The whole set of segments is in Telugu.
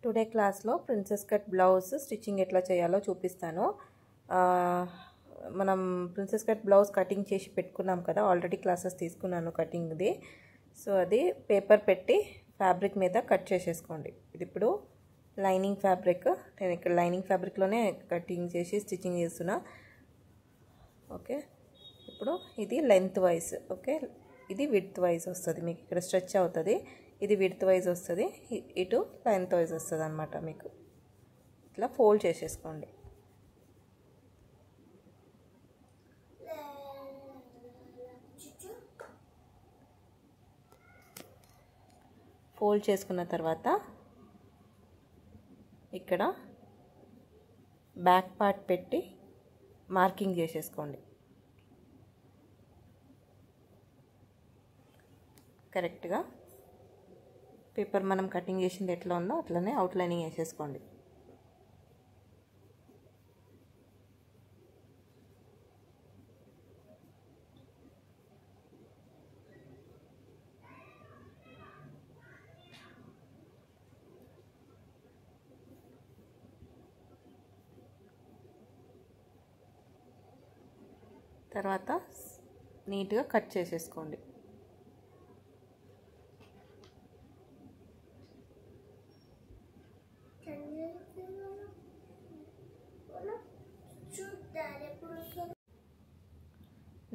టుడే క్లాస్లో ప్రిన్సెస్ కట్ బ్లౌజ్ స్టిచ్చింగ్ ఎట్లా చేయాలో చూపిస్తాను. మనం ప్రిన్సెస్ కట్ బ్లౌజ్ కటింగ్ చేసి పెట్టుకున్నాం కదా, ఆల్రెడీ క్లాసెస్ తీసుకున్నాను కటింగ్ది. సో అది పేపర్ పెట్టి ఫ్యాబ్రిక్ మీద కట్ చేసేసుకోండి. ఇది ఇప్పుడు లైనింగ్ ఫ్యాబ్రిక్, నేను ఇక్కడ లైనింగ్ ఫ్యాబ్రిక్లోనే కటింగ్ చేసి స్టిచ్చింగ్ చేస్తున్నా. ఓకే, ఇప్పుడు ఇది లెంత్ వైజ్, ఓకే, ఇది విడ్త్ వైజ్ వస్తుంది. మీకు ఇక్కడ స్ట్రెచ్ అవుతుంది, ఇది విడ్త్ వైజ్ వస్తుంది, ఇటు లెంత్ వైజ్ వస్తుంది అనమాట. మీకు ఇట్లా ఫోల్డ్ చేసేసుకోండి. ఫోల్డ్ చేసుకున్న తర్వాత ఇక్కడ బ్యాక్ పార్ట్ పెట్టి మార్కింగ్ చేసేసుకోండి. కరెక్ట్గా పేపర్ మనం కటింగ్ చేసింది ఎట్లా ఉందో అట్లనే అవుట్లైనింగ్ వేసేసుకోండి. తర్వాత నీట్గా కట్ చేసేసుకోండి.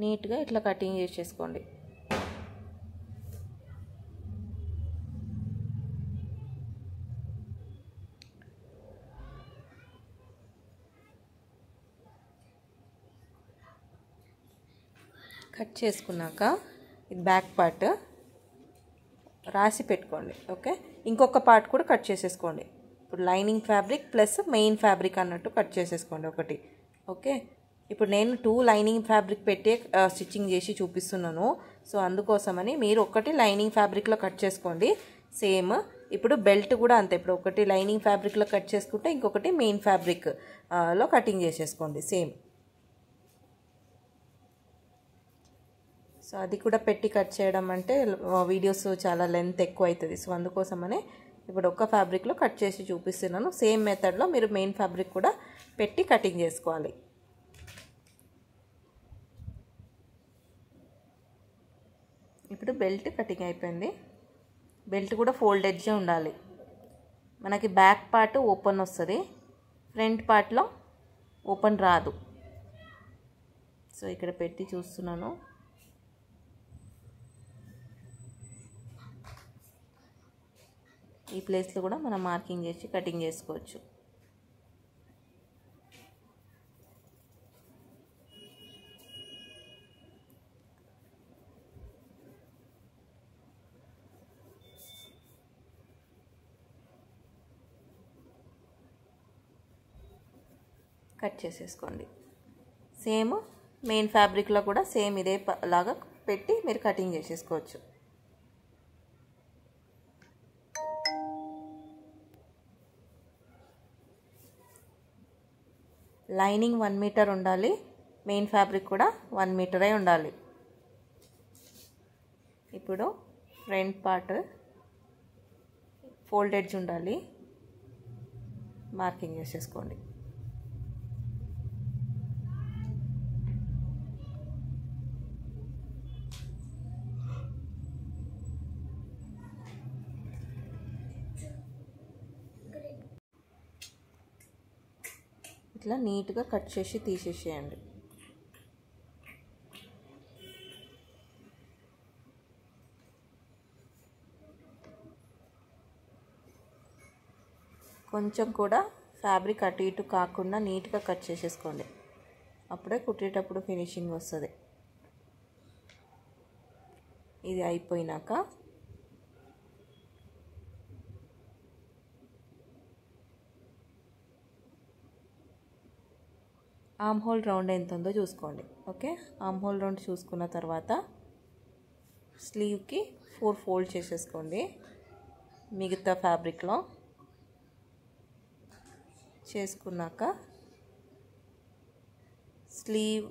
నీట్గా ఇట్లా కటింగ్ చేసేసుకోండి. కట్ చేసుకున్నాక ఇది బ్యాక్ పార్ట్ రాసి పెట్టుకోండి. ఓకే, ఇంకొక పార్ట్ కూడా కట్ చేసేసుకోండి. ఇప్పుడు lining fabric plus main fabric అన్నట్టు కట్ చేసేసుకోండి ఒకటి. ఓకే, ఇప్పుడు నేను 2 లైనింగ్ ఫ్యాబ్రిక్ పెట్టే స్టిచ్చింగ్ చేసి చూపిస్తున్నాను. సో అందుకోసమని మీరు ఒకటి లైనింగ్ ఫ్యాబ్రిక్లో కట్ చేసుకోండి. సేమ్ ఇప్పుడు బెల్ట్ కూడా అంతే. ఇప్పుడు ఒకటి లైనింగ్ ఫ్యాబ్రిక్లో కట్ చేసుకుంటే ఇంకొకటి మెయిన్ ఫ్యాబ్రిక్ లో కటింగ్ చేసేసుకోండి సేమ్. సో అది కూడా పెట్టి కట్ చేయడం అంటే వీడియోస్ చాలా లెంత్ ఎక్కువ అవుతుంది. సో అందుకోసమనే ఇప్పుడు ఒక్క ఫ్యాబ్రిక్లో కట్ చేసి చూపిస్తున్నాను. సేమ్ మెథడ్లో మీరు మెయిన్ ఫ్యాబ్రిక్ కూడా పెట్టి కటింగ్ చేసుకోవాలి. ఇప్పుడు బెల్ట్ కటింగ్ అయిపోయింది. బెల్ట్ కూడా ఫోల్డ్ ఎడ్జే ఉండాలి. మనకి బ్యాక్ పార్ట్ ఓపెన్ వస్తుంది, ఫ్రంట్ పార్ట్లో ఓపెన్ రాదు. సో ఇక్కడ పెట్టి చూస్తున్నాను. ఈ ప్లేస్లో కూడా మనం మార్కింగ్ చేసి కటింగ్ చేసుకోవచ్చు. కట్ చేసేసుకోండి. సేమ్ మెయిన్ ఫ్యాబ్రిక్లో కూడా సేమ్ ఇదే లాగా పెట్టి మీరు కటింగ్ చేసేసుకోవచ్చు. లైనింగ్ 1 మీటర్ ఉండాలి, మెయిన్ ఫ్యాబ్రిక్ కూడా 1 మీటరే ఉండాలి. ఇప్పుడు ఫ్రంట్ పార్ట్ ఫోల్డ్ ఎడ్జ్ ఉండాలి, మార్కింగ్ చేసేసుకోండి. ఇట్లా నీట్గా కట్ చేసి తీసేసేయండి. కొంచెం కూడా ఫ్యాబ్రిక్ అటు ఇటు కాకుండా నీట్గా కట్ చేసేసుకోండి. అప్పుడే కుట్టేటప్పుడు ఫినిషింగ్ వస్తుంది. ఇది అయిపోయినాక ఆర్మ్ హోల్ రౌండ్ ఎంత ఉందో చూసుకోండి. ఓకే, ఆర్మ్ హోల్ రౌండ్ చూసుకున్న తర్వాత స్లీవ్కి 4 ఫోల్డ్ చేసేసుకోండి. మిగతా ఫ్యాబ్రిక్లో చేసుకున్నాక స్లీవ్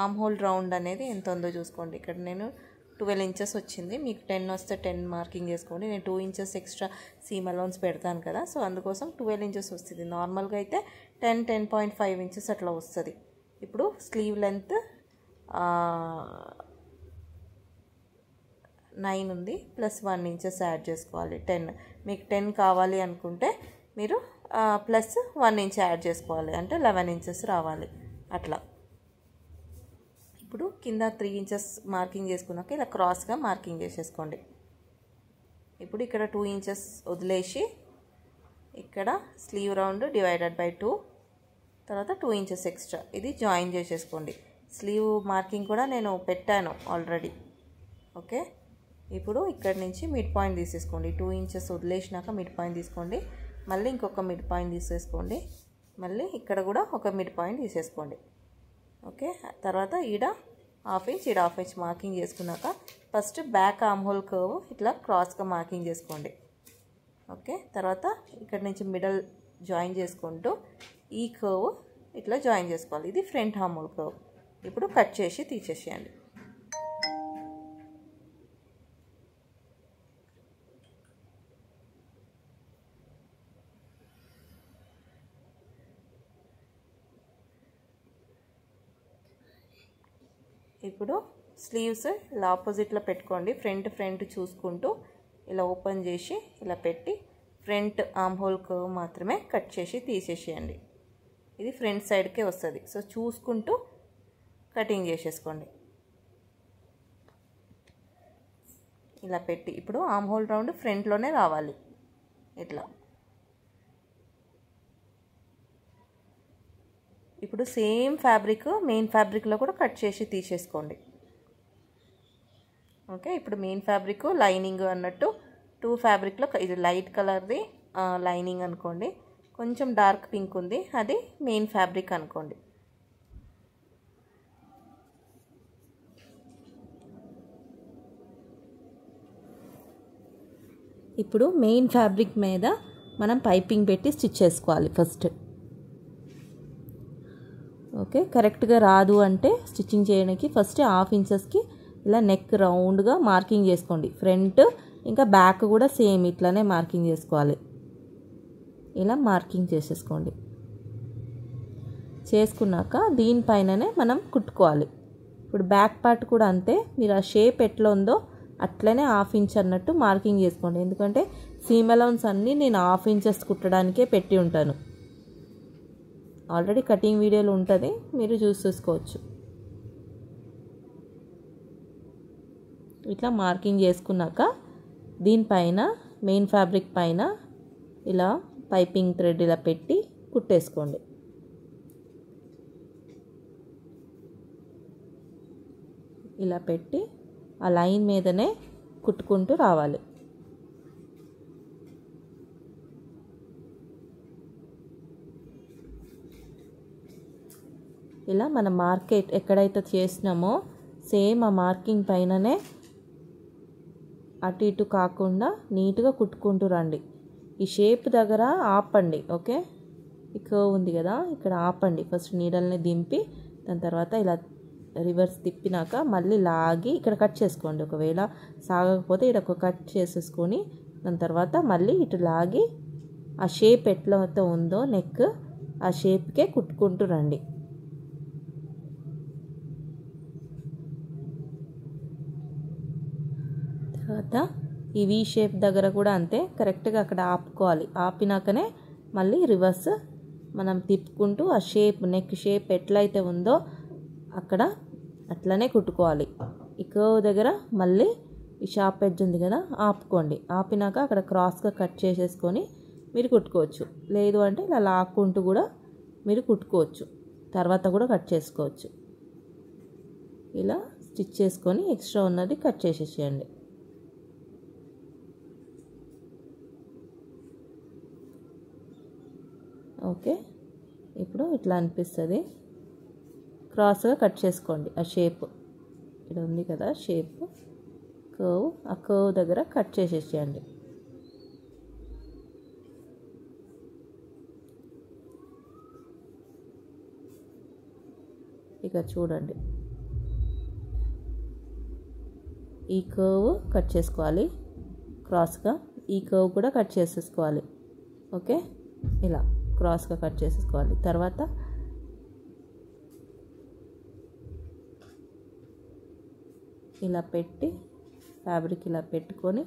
ఆర్మ్ హోల్ రౌండ్ అనేది ఎంత ఉందో చూసుకోండి. ఇక్కడ నేను 12 ఇంచెస్ వచ్చింది. మీకు 10 వస్తే 10 మార్కింగ్ చేసుకోండి. నేను 2 ఇంచెస్ ఎక్స్ట్రా సీమ్ అలౌన్స్ పెడతాను కదా, సో అందుకోసం 12 ఇంచెస్ వస్తుంది. నార్మల్గా అయితే 10.5 ఇంచెస్ అట్లా వస్తుంది. ఇప్పుడు స్లీవ్ లెంత్ 9 ఉంది, ప్లస్ 1 ఇంచెస్ యాడ్ చేసుకోవాలి. 10 మీకు 10 కావాలి అనుకుంటే మీరు ప్లస్ 1 ఇంచ్ యాడ్ చేసుకోవాలి, అంటే 11 ఇంచెస్ రావాలి అట్లా. ఇప్పుడు కింద 3 ఇంచెస్ మార్కింగ్ చేసుకున్నాక ఇలా క్రాస్గా మార్కింగ్ చేసేసుకోండి. ఇప్పుడు ఇక్కడ 2 ఇంచెస్ వదిలేసి ఇక్కడ స్లీవ్ రౌండ్ డివైడెడ్ బై 2, తర్వాత 2 ఇంచెస్ ఎక్స్ట్రా ఇది జాయిన్ చేసేసుకోండి. స్లీవ్ మార్కింగ్ కూడా నేను పెట్టాను ఆల్రెడీ. ఓకే, ఇప్పుడు ఇక్కడ నుంచి మిడ్ పాయింట్ తీసేసుకోండి. 2 ఇంచెస్ వదిలేసినాక మిడ్ పాయింట్ తీసుకోండి, మళ్ళీ ఇంకొక మిడ్ పాయింట్ తీసేసుకోండి, మళ్ళీ ఇక్కడ కూడా ఒక మిడ్ పాయింట్ తీసేసుకోండి. ఓకే, తర్వాత ఈడ హాఫ్ ఇంచ్ ఈడ హాఫ్ ఇంచ్ మార్కింగ్ చేసుకున్నాక first back arm hole curve ఇట్లా క్రాస్గా మార్కింగ్ చేసుకోండి. ఓకే, తర్వాత ఇక్కడ నుంచి మిడల్ జాయిన్ చేసుకుంటూ ఈ కర్వ్ ఇట్లా జాయిన్ చేసుకోవాలి. ఇది ఫ్రంట్ ఆర్మ్ హోల్ కర్వ్. ఇప్పుడు కట్ చేసి తీసేసేయండి. ఇప్పుడు స్లీవ్స్ ఇలా ఆపోజిట్లో పెట్టుకోండి. ఫ్రంట్ చూసుకుంటూ ఇలా ఓపెన్ చేసి ఇలా పెట్టి ఫ్రంట్ ఆర్మ్ హోల్ కర్వ్ మాత్రమే కట్ చేసి తీసేసేయండి. ఇది ఫ్రంట్ సైడ్కే వస్తుంది, సో చూసుకుంటూ కటింగ్ చేసేసుకోండి. ఇలా పెట్టి ఇప్పుడు ఆర్మ్ హోల్ రౌండ్ ఫ్రంట్లోనే రావాలి ఇట్లా. ఇప్పుడు సేమ్ ఫ్యాబ్రిక్ మెయిన్ ఫ్యాబ్రిక్లో కూడా కట్ చేసి తీసేసుకోండి. ఓకే, ఇప్పుడు మెయిన్ ఫ్యాబ్రిక్ లైనింగ్ అన్నట్టు 2 ఫ్యాబ్రిక్లో ఇది లైట్ కలర్ది లైనింగ్ అనుకోండి, కొంచెం డార్క్ పింక్ ఉంది అది మెయిన్ ఫ్యాబ్రిక్ అనుకోండి. ఇప్పుడు మెయిన్ ఫ్యాబ్రిక్ మీద మనం పైపింగ్ పెట్టి స్టిచ్ చేసుకోవాలి ఫస్ట్. ఓకే, కరెక్ట్గా రాదు అంటే స్టిచ్చింగ్ చేయడానికి ఫస్ట్ హాఫ్ ఇంచెస్కి ఇలా నెక్ రౌండ్గా మార్కింగ్ చేసుకోండి. ఫ్రంట్ ఇంకా బ్యాక్ కూడా సేమ్ ఇట్లానే మార్కింగ్ చేసుకోవాలి. ఇలా మార్కింగ్ చేసేసుకోండి. చేసుకున్నాక దీనిపైననే మనం కుట్టుకోవాలి. ఇప్పుడు బ్యాక్ పార్ట్ కూడా అంతే, మీరు ఆ షేప్ ఎట్లా ఉందో అట్లనే హాఫ్ ఇంచ్ అన్నట్టు మార్కింగ్ చేసుకోండి. ఎందుకంటే సీమ్ అలౌన్స్ అన్నీ నేను హాఫ్ ఇంచెస్ కుట్టడానికే పెట్టి ఉంటాను. ఆల్రెడీ కటింగ్ వీడియోలు ఉంటుంది, మీరు చూసుకోవచ్చు. ఇట్లా మార్కింగ్ చేసుకున్నాక దీనిపైన మెయిన్ ఫ్యాబ్రిక్ పైన ఇలా పైపింగ్ థ్రెడ్ ఇలా పెట్టి కుట్టేసుకోండి. ఇలా పెట్టి ఆ లైన్ మీదనే కుట్టుకుంటూ రావాలి. ఇలా మన మార్కెట్ ఎక్కడైతే చేసినామో సేమ్ ఆ మార్కింగ్ పైననే అటు ఇటు కాకుండా నీట్గా కుట్టుకుంటూ రండి. ఈ షేప్ దగ్గర ఆపండి. ఓకే, ఈ కర్వ్ ఉంది కదా ఇక్కడ ఆపండి. ఫస్ట్ నీడల్ని దింపి దాని తర్వాత ఇలా రివర్స్ తిప్పినాక మళ్ళీ లాగి ఇక్కడ కట్ చేసుకోండి. ఒకవేళ సాగకపోతే ఇక్కడ ఒక కట్ చేసేసుకొని దాని తర్వాత మళ్ళీ ఇటు లాగి ఆ షేప్ ఎట్లా ఉందో నెక్ ఆ షేప్కే కుట్టుకుంటూ రండి. తర్వాత ఈ వీ షేప్ దగ్గర కూడా అంతే, కరెక్ట్గా అక్కడ ఆపుకోవాలి. ఆపినాకనే మళ్ళీ రివర్స్ మనం తిప్పుకుంటూ ఆ షేప్ నెక్ షేప్ ఎట్లయితే ఉందో అక్కడ అట్లనే కుట్టుకోవాలి. ఈ కర్వ్ దగ్గర మళ్ళీ ఈ షార్ప్ ఎడ్జ్ ఉంది కదా ఆపుకోండి. ఆపినాక అక్కడ క్రాస్గా కట్ చేసేసుకొని మీరు కుట్టుకోవచ్చు. లేదు అంటే ఇలా లాక్కుంటూ కూడా మీరు కుట్టుకోవచ్చు, తర్వాత కూడా కట్ చేసుకోవచ్చు. ఇలా స్టిచ్ చేసుకొని ఎక్స్ట్రా ఉన్నది కట్ చేసేసేయండి. ఓకే, ఇప్పుడు ఇట్లా అనిపిస్తుంది. క్రాస్గా కట్ చేసుకోండి. ఆ షేప్ ఇక్కడ ఉంది కదా షేప్ కర్వ్, ఆ కర్వ్ దగ్గర కట్ చేసేసేయండి. ఇక చూడండి ఈ కర్వ్ కట్ చేసుకోవాలి క్రాస్గా, ఈ కర్వ్ కూడా కట్ చేసేసుకోవాలి. ఓకే, ఇలా క్రాస్గా కట్ చేసేసుకోవాలి. తర్వాత ఇలా పెట్టి ఫ్యాబ్రిక్ ఇలా పెట్టుకొని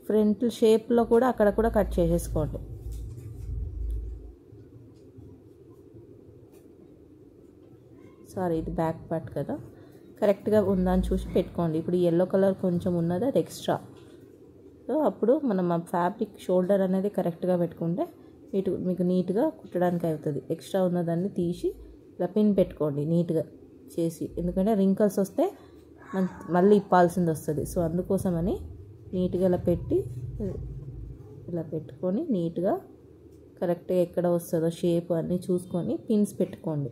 ఫ్రంట్ షేప్లో కూడా అక్కడ కూడా కట్ చేసేసుకోండి. సారీ, ఇది బ్యాక్ పార్ట్ కదా, కరెక్ట్గా ఉందని చూసి పెట్టుకోండి. ఇప్పుడు ఎల్లో కలర్ కొంచెం ఉన్నది, అది ఎక్స్ట్రా. సో అప్పుడు మనం ఆ ఫ్యాబ్రిక్ షోల్డర్ అనేది కరెక్ట్గా పెట్టుకుంటే మీకు నీట్గా కుట్టడానికి అవుతుంది. ఎక్స్ట్రా ఉన్నదాన్ని తీసి ఇలా పిన్ పెట్టుకోండి నీట్గా చేసి, ఎందుకంటే రింకల్స్ వస్తే మళ్ళీ ఇప్పాల్సింది వస్తుంది. సో అందుకోసమని నీట్గా ఇలా పెట్టి ఇలా పెట్టుకొని నీట్గా కరెక్ట్గా ఎక్కడ వస్తుందో షేప్ అన్నీ చూసుకొని పిన్స్ పెట్టుకోండి.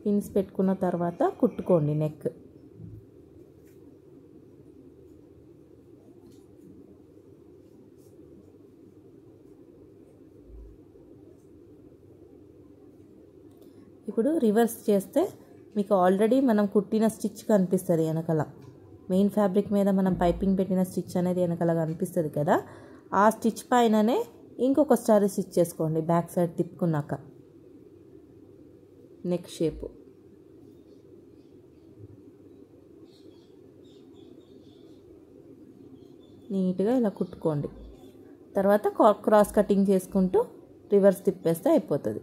పిన్స్ పెట్టుకున్న తర్వాత కుట్టుకోండి నెక్. ఇప్పుడు రివర్స్ చేస్తే మీకు ఆల్రెడీ మనం కుట్టిన స్టిచ్ కనిపిస్తుంది వెనకాల. మెయిన్ ఫ్యాబ్రిక్ మీద మనం పైపింగ్ పెట్టిన స్టిచ్ అనేది వెనకాల కనిపిస్తుంది కదా, ఆ స్టిచ్ పైననే ఇంకొకసారి స్టిచ్ చేసుకోండి బ్యాక్ సైడ్ తిప్పుకున్నాక. నెక్ షేపు నీట్గా ఇలా కుట్టుకోండి. తర్వాత క్రాస్ కటింగ్ చేసుకుంటూ రివర్స్ తిప్పేస్తే అయిపోతుంది.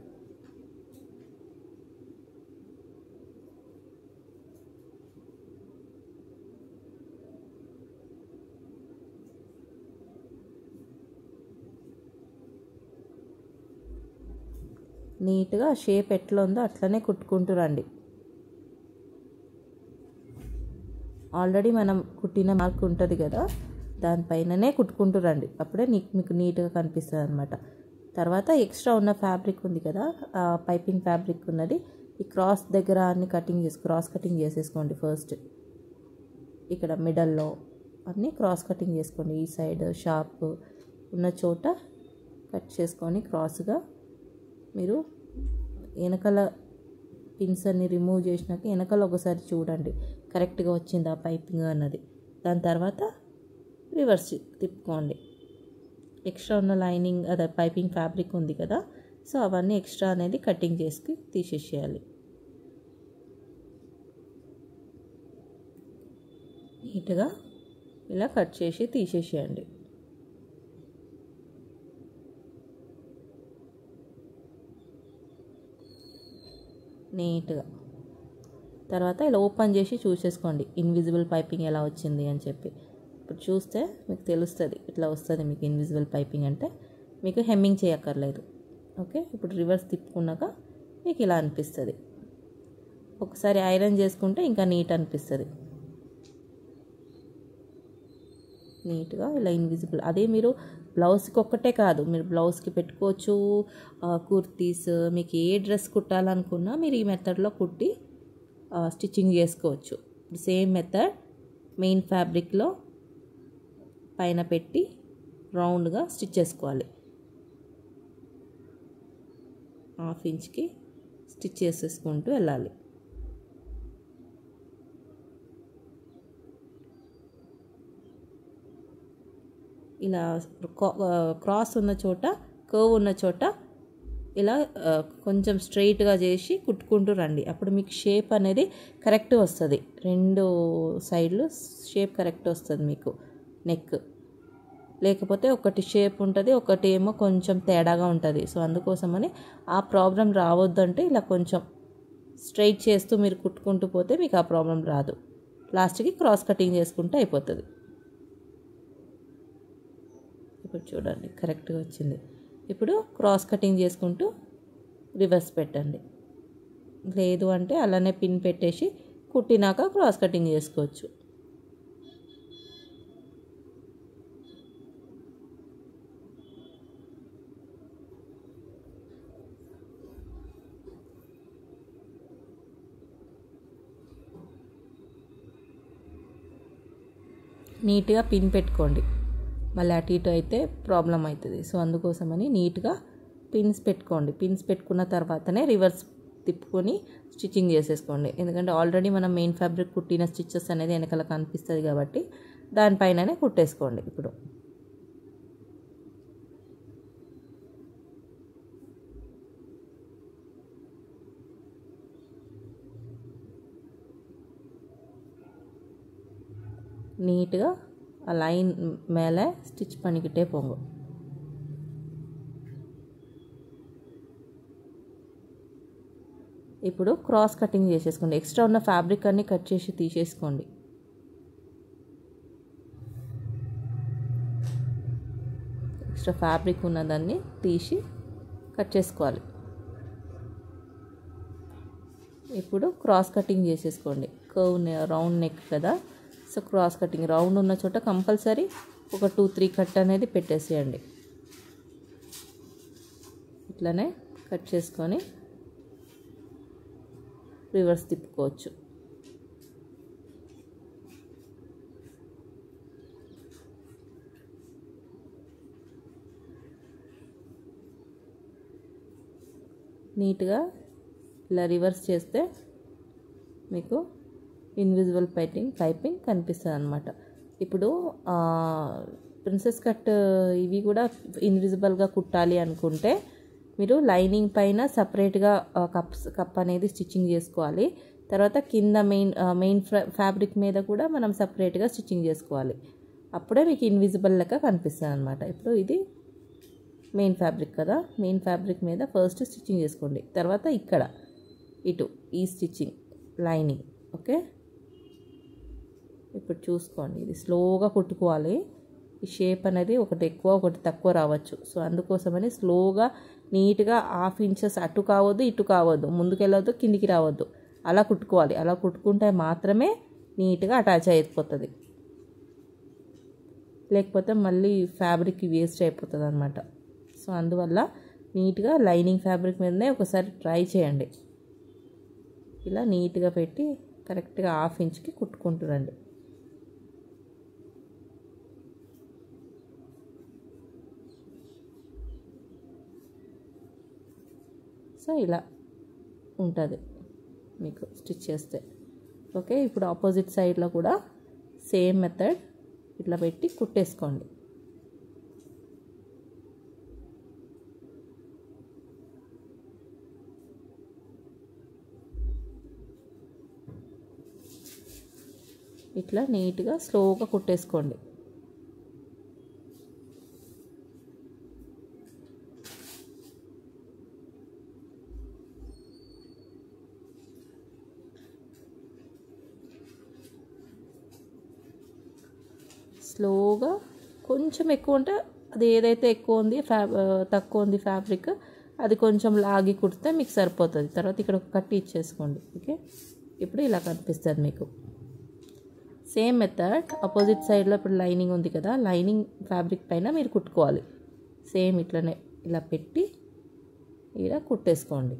నీట్గా షేప్ ఎట్లా ఉందో అట్లనే కుట్టుకుంటూ రండి. ఆల్రెడీ మనం కుట్టిన మార్క్ ఉంటుంది కదా, దానిపైననే కుట్టుకుంటూ రండి. అప్పుడే మీకు నీట్గా కనిపిస్తుంది అనమాట. తర్వాత ఎక్స్ట్రా ఉన్న ఫ్యాబ్రిక్ ఉంది కదా, పైపింగ్ ఫ్యాబ్రిక్ ఉన్నది, ఈ క్రాస్ దగ్గర అన్ని క్రాస్ కటింగ్ చేసేసుకోండి. ఫస్ట్ ఇక్కడ మిడల్లో అన్నీ క్రాస్ కటింగ్ చేసుకోండి. ఈ సైడ్ షార్ప్ ఉన్న చోట కట్ చేసుకొని క్రాస్గా మీరు వెనకాల పిన్స్ అన్ని రిమూవ్ చేసినాక వెనకాల ఒకసారి చూడండి కరెక్ట్గా వచ్చిందా పైపింగ్ అన్నది. దాని తర్వాత రివర్స్ తిప్పుకోండి. ఎక్స్ట్రా ఉన్న లైనింగ్ అదే పైపింగ్ ఫ్యాబ్రిక్ ఉంది కదా, సో అవన్నీ ఎక్స్ట్రా అనేది కటింగ్ చేసి తీసేసేయాలి. నీట్గా ఇలా కట్ చేసి తీసేసేయండి. నీట్గా తర్వాత ఇలా ఓపెన్ చేసి చూసేసుకోండి ఇన్విజిబుల్ పైపింగ్ ఎలా వచ్చింది అని చెప్పి. ఇప్పుడు చూస్తే మీకు తెలుస్తుంది, ఇట్లా వస్తుంది మీకు ఇన్విజిబుల్ పైపింగ్ అంటే. మీకు హెమ్మింగ్ చేయక్కర్లేదు. ఓకే, ఇప్పుడు రివర్స్ తిప్పుకున్నాక మీకు ఇలా అనిపిస్తుంది. ఒకసారి ఐరన్ చేసుకుంటే ఇంకా నీట్ అనిపిస్తుంది. నీట్గా ఇలా ఇన్విజిబుల్. అదే మీరు బ్లౌజ్కి ఒక్కటే కాదు, మీరు బ్లౌజ్కి పెట్టుకోవచ్చు, కుర్తీస్, మీకు ఏ డ్రెస్ కుట్టాలనుకున్నా మీరు ఈ మెథడ్లో కుట్టి స్టిచ్చింగ్ చేసుకోవచ్చు. సేమ్ మెథడ్ మెయిన్ ఫ్యాబ్రిక్లో పైన పెట్టి రౌండ్గా స్టిచ్ చేసుకోవాలి. 1/2 ఇంచ్కి స్టిచ్ చేసేసుకుంటూ వెళ్ళాలి. ఇలా క్రాస్ ఉన్న చోట, కర్వ్ ఉన్న చోట ఇలా కొంచెం స్ట్రైట్గా చేసి కుట్టుకుంటూ రండి. అప్పుడు మీకు షేప్ అనేది కరెక్ట్ వస్తుంది. 2 సైడ్లు షేప్ కరెక్ట్ వస్తుంది మీకు నెక్. లేకపోతే ఒకటి షేప్ ఉంటుంది, ఒకటి ఏమో కొంచెం తేడాగా ఉంటుంది. సో అందుకోసమని ఆ ప్రాబ్లం రావద్దంటే ఇలా కొంచెం స్ట్రైట్ చేస్తూ మీరు కుట్టుకుంటూ పోతే మీకు ఆ ప్రాబ్లం రాదు. లాస్ట్కి క్రాస్ కటింగ్ చేసుకుంటే అయిపోతుంది. ఇప్పుడు చూడండి కరెక్ట్గా వచ్చింది. ఇప్పుడు క్రాస్ కటింగ్ చేసుకుంటూ రివర్స్ పెట్టండి. లేదు అంటే అలానే పిన్ పెట్టేసి కుట్టినాక క్రాస్ కటింగ్ చేసుకోవచ్చు. నీట్గా పిన్ పెట్టుకోండి, మళ్ళీ అటు ఇటు అయితే ప్రాబ్లం అవుతుంది. సో అందుకోసమని నీట్గా పిన్స్ పెట్టుకోండి. పిన్స్ పెట్టుకున్న తర్వాతనే రివర్స్ తిప్పుకొని స్టిచ్చింగ్ చేసేసుకోండి. ఎందుకంటే ఆల్రెడీ మనం మెయిన్ ఫ్యాబ్రిక్ కుట్టిన స్టిచ్చెస్ అనేది వెనకాల కనిపిస్తుంది కాబట్టి దానిపైననే కుట్టేసుకోండి. ఇప్పుడు நீட்டாக லைன் மேலே ஸ்டிச் பண்ணிக்கிட்டே போங்க. ఇప్పుడు క్రాస్ కటింగ్ చేసేసుకోండి. ఎక్స్ట్రా ఉన్న ఫ్యాబ్రిక్ అన్ని కట్ చేసి తీసేసుకోండి. ఎక్స్ట్రా ఫ్యాబ్రిక్ ఉన్నదాన్ని తీసి కట్ చేసుకోవాలి. ఇప్పుడు క్రాస్ కటింగ్ చేసేసుకోండి. కర్వ్ రౌండ్ నెక్ కదా, సో క్రాస్ కటింగ్ రౌండ్ ఉన్న చోట కంపల్సరీ ఒక 2-3 కట్ అనేది పెట్టేసేయండి. ఇట్లానే కట్ చేసుకొని రివర్స్ తిప్పుకోవచ్చు. నీట్గా ఇలా రివర్స్ చేస్తే మీకు ఇన్విజిబుల్ పైపింగ్ కనిపిస్తుంది అన్నమాట. ఇప్పుడు ప్రిన్సెస్ కట్ ఇవి కూడా ఇన్విజిబుల్గా కుట్టాలి అనుకుంటే మీరు లైనింగ్ పైన సపరేట్గా కప్ అనేది స్టిచ్చింగ్ చేసుకోవాలి. తర్వాత కింద మెయిన్ ఫ్యాబ్రిక్ మీద కూడా మనం సపరేట్గా స్టిచ్చింగ్ చేసుకోవాలి. అప్పుడే మీకు ఇన్విజిబుల్ లెక్క కనిపిస్తుంది అన్నమాట. ఇప్పుడు ఇది మెయిన్ ఫ్యాబ్రిక్ కదా, మెయిన్ ఫ్యాబ్రిక్ మీద ఫస్ట్ స్టిచ్చింగ్ చేసుకోండి. తర్వాత ఇక్కడ ఇటు ఈ స్టిచ్చింగ్ లైనింగ్. ఓకే, ఇప్పుడు చూసుకోండి, ఇది స్లోగా కుట్టుకోవాలి. ఈ షేప్ అనేది ఒకటి ఎక్కువ ఒకటి తక్కువ రావచ్చు. సో అందుకోసమని స్లోగా నీట్గా 1/2 ఇంచెస్ అటు కావద్దు ఇటు కావద్దు, ముందుకెళ్ళవద్దు కిందికి రావద్దు, అలా కుట్టుకోవాలి. అలా కుట్టుకుంటే మాత్రమే నీట్గా అటాచ్ అయిపోతుంది. లేకపోతే మళ్ళీ ఫ్యాబ్రిక్ వేస్ట్ అయిపోతుంది అన్నమాట. సో అందువల్ల నీట్గా లైనింగ్ ఫ్యాబ్రిక్ మీదనే ఒకసారి ట్రై చేయండి. ఇలా నీట్గా పెట్టి కరెక్ట్గా 1/2 ఇంచ్కి కుట్టుకుంటురండి. సో ఇలా ఉంటుంది మీకు స్టిచ్ చేస్తే. ఓకే, ఇప్పుడు ఆపోజిట్ సైడ్లో కూడా సేమ్ మెథడ్ ఇట్లా పెట్టి కుట్టేసుకోండి. ఇట్లా నీట్గా స్లోగా కుట్టేసుకోండి. స్లోగా కొంచెం ఎక్కువ ఉంటే అది ఏదైతే ఎక్కువ ఉంది తక్కువ ఉంది ఫ్యాబ్రిక్ అది కొంచెం లాగి కుడితే మీకు సరిపోతుంది. తర్వాత ఇక్కడ ఒక కట్టి ఇచ్చేసుకోండి. ఓకే, ఇప్పుడు ఇలా కనిపిస్తుంది మీకు. సేమ్ మెథడ్ ఆపోజిట్ సైడ్లో ఇప్పుడు లైనింగ్ ఉంది కదా, లైనింగ్ ఫ్యాబ్రిక్ పైన మీరు కుట్టుకోవాలి. సేమ్ ఇట్లనే ఇలా పెట్టి ఇలా కుట్టేసుకోండి.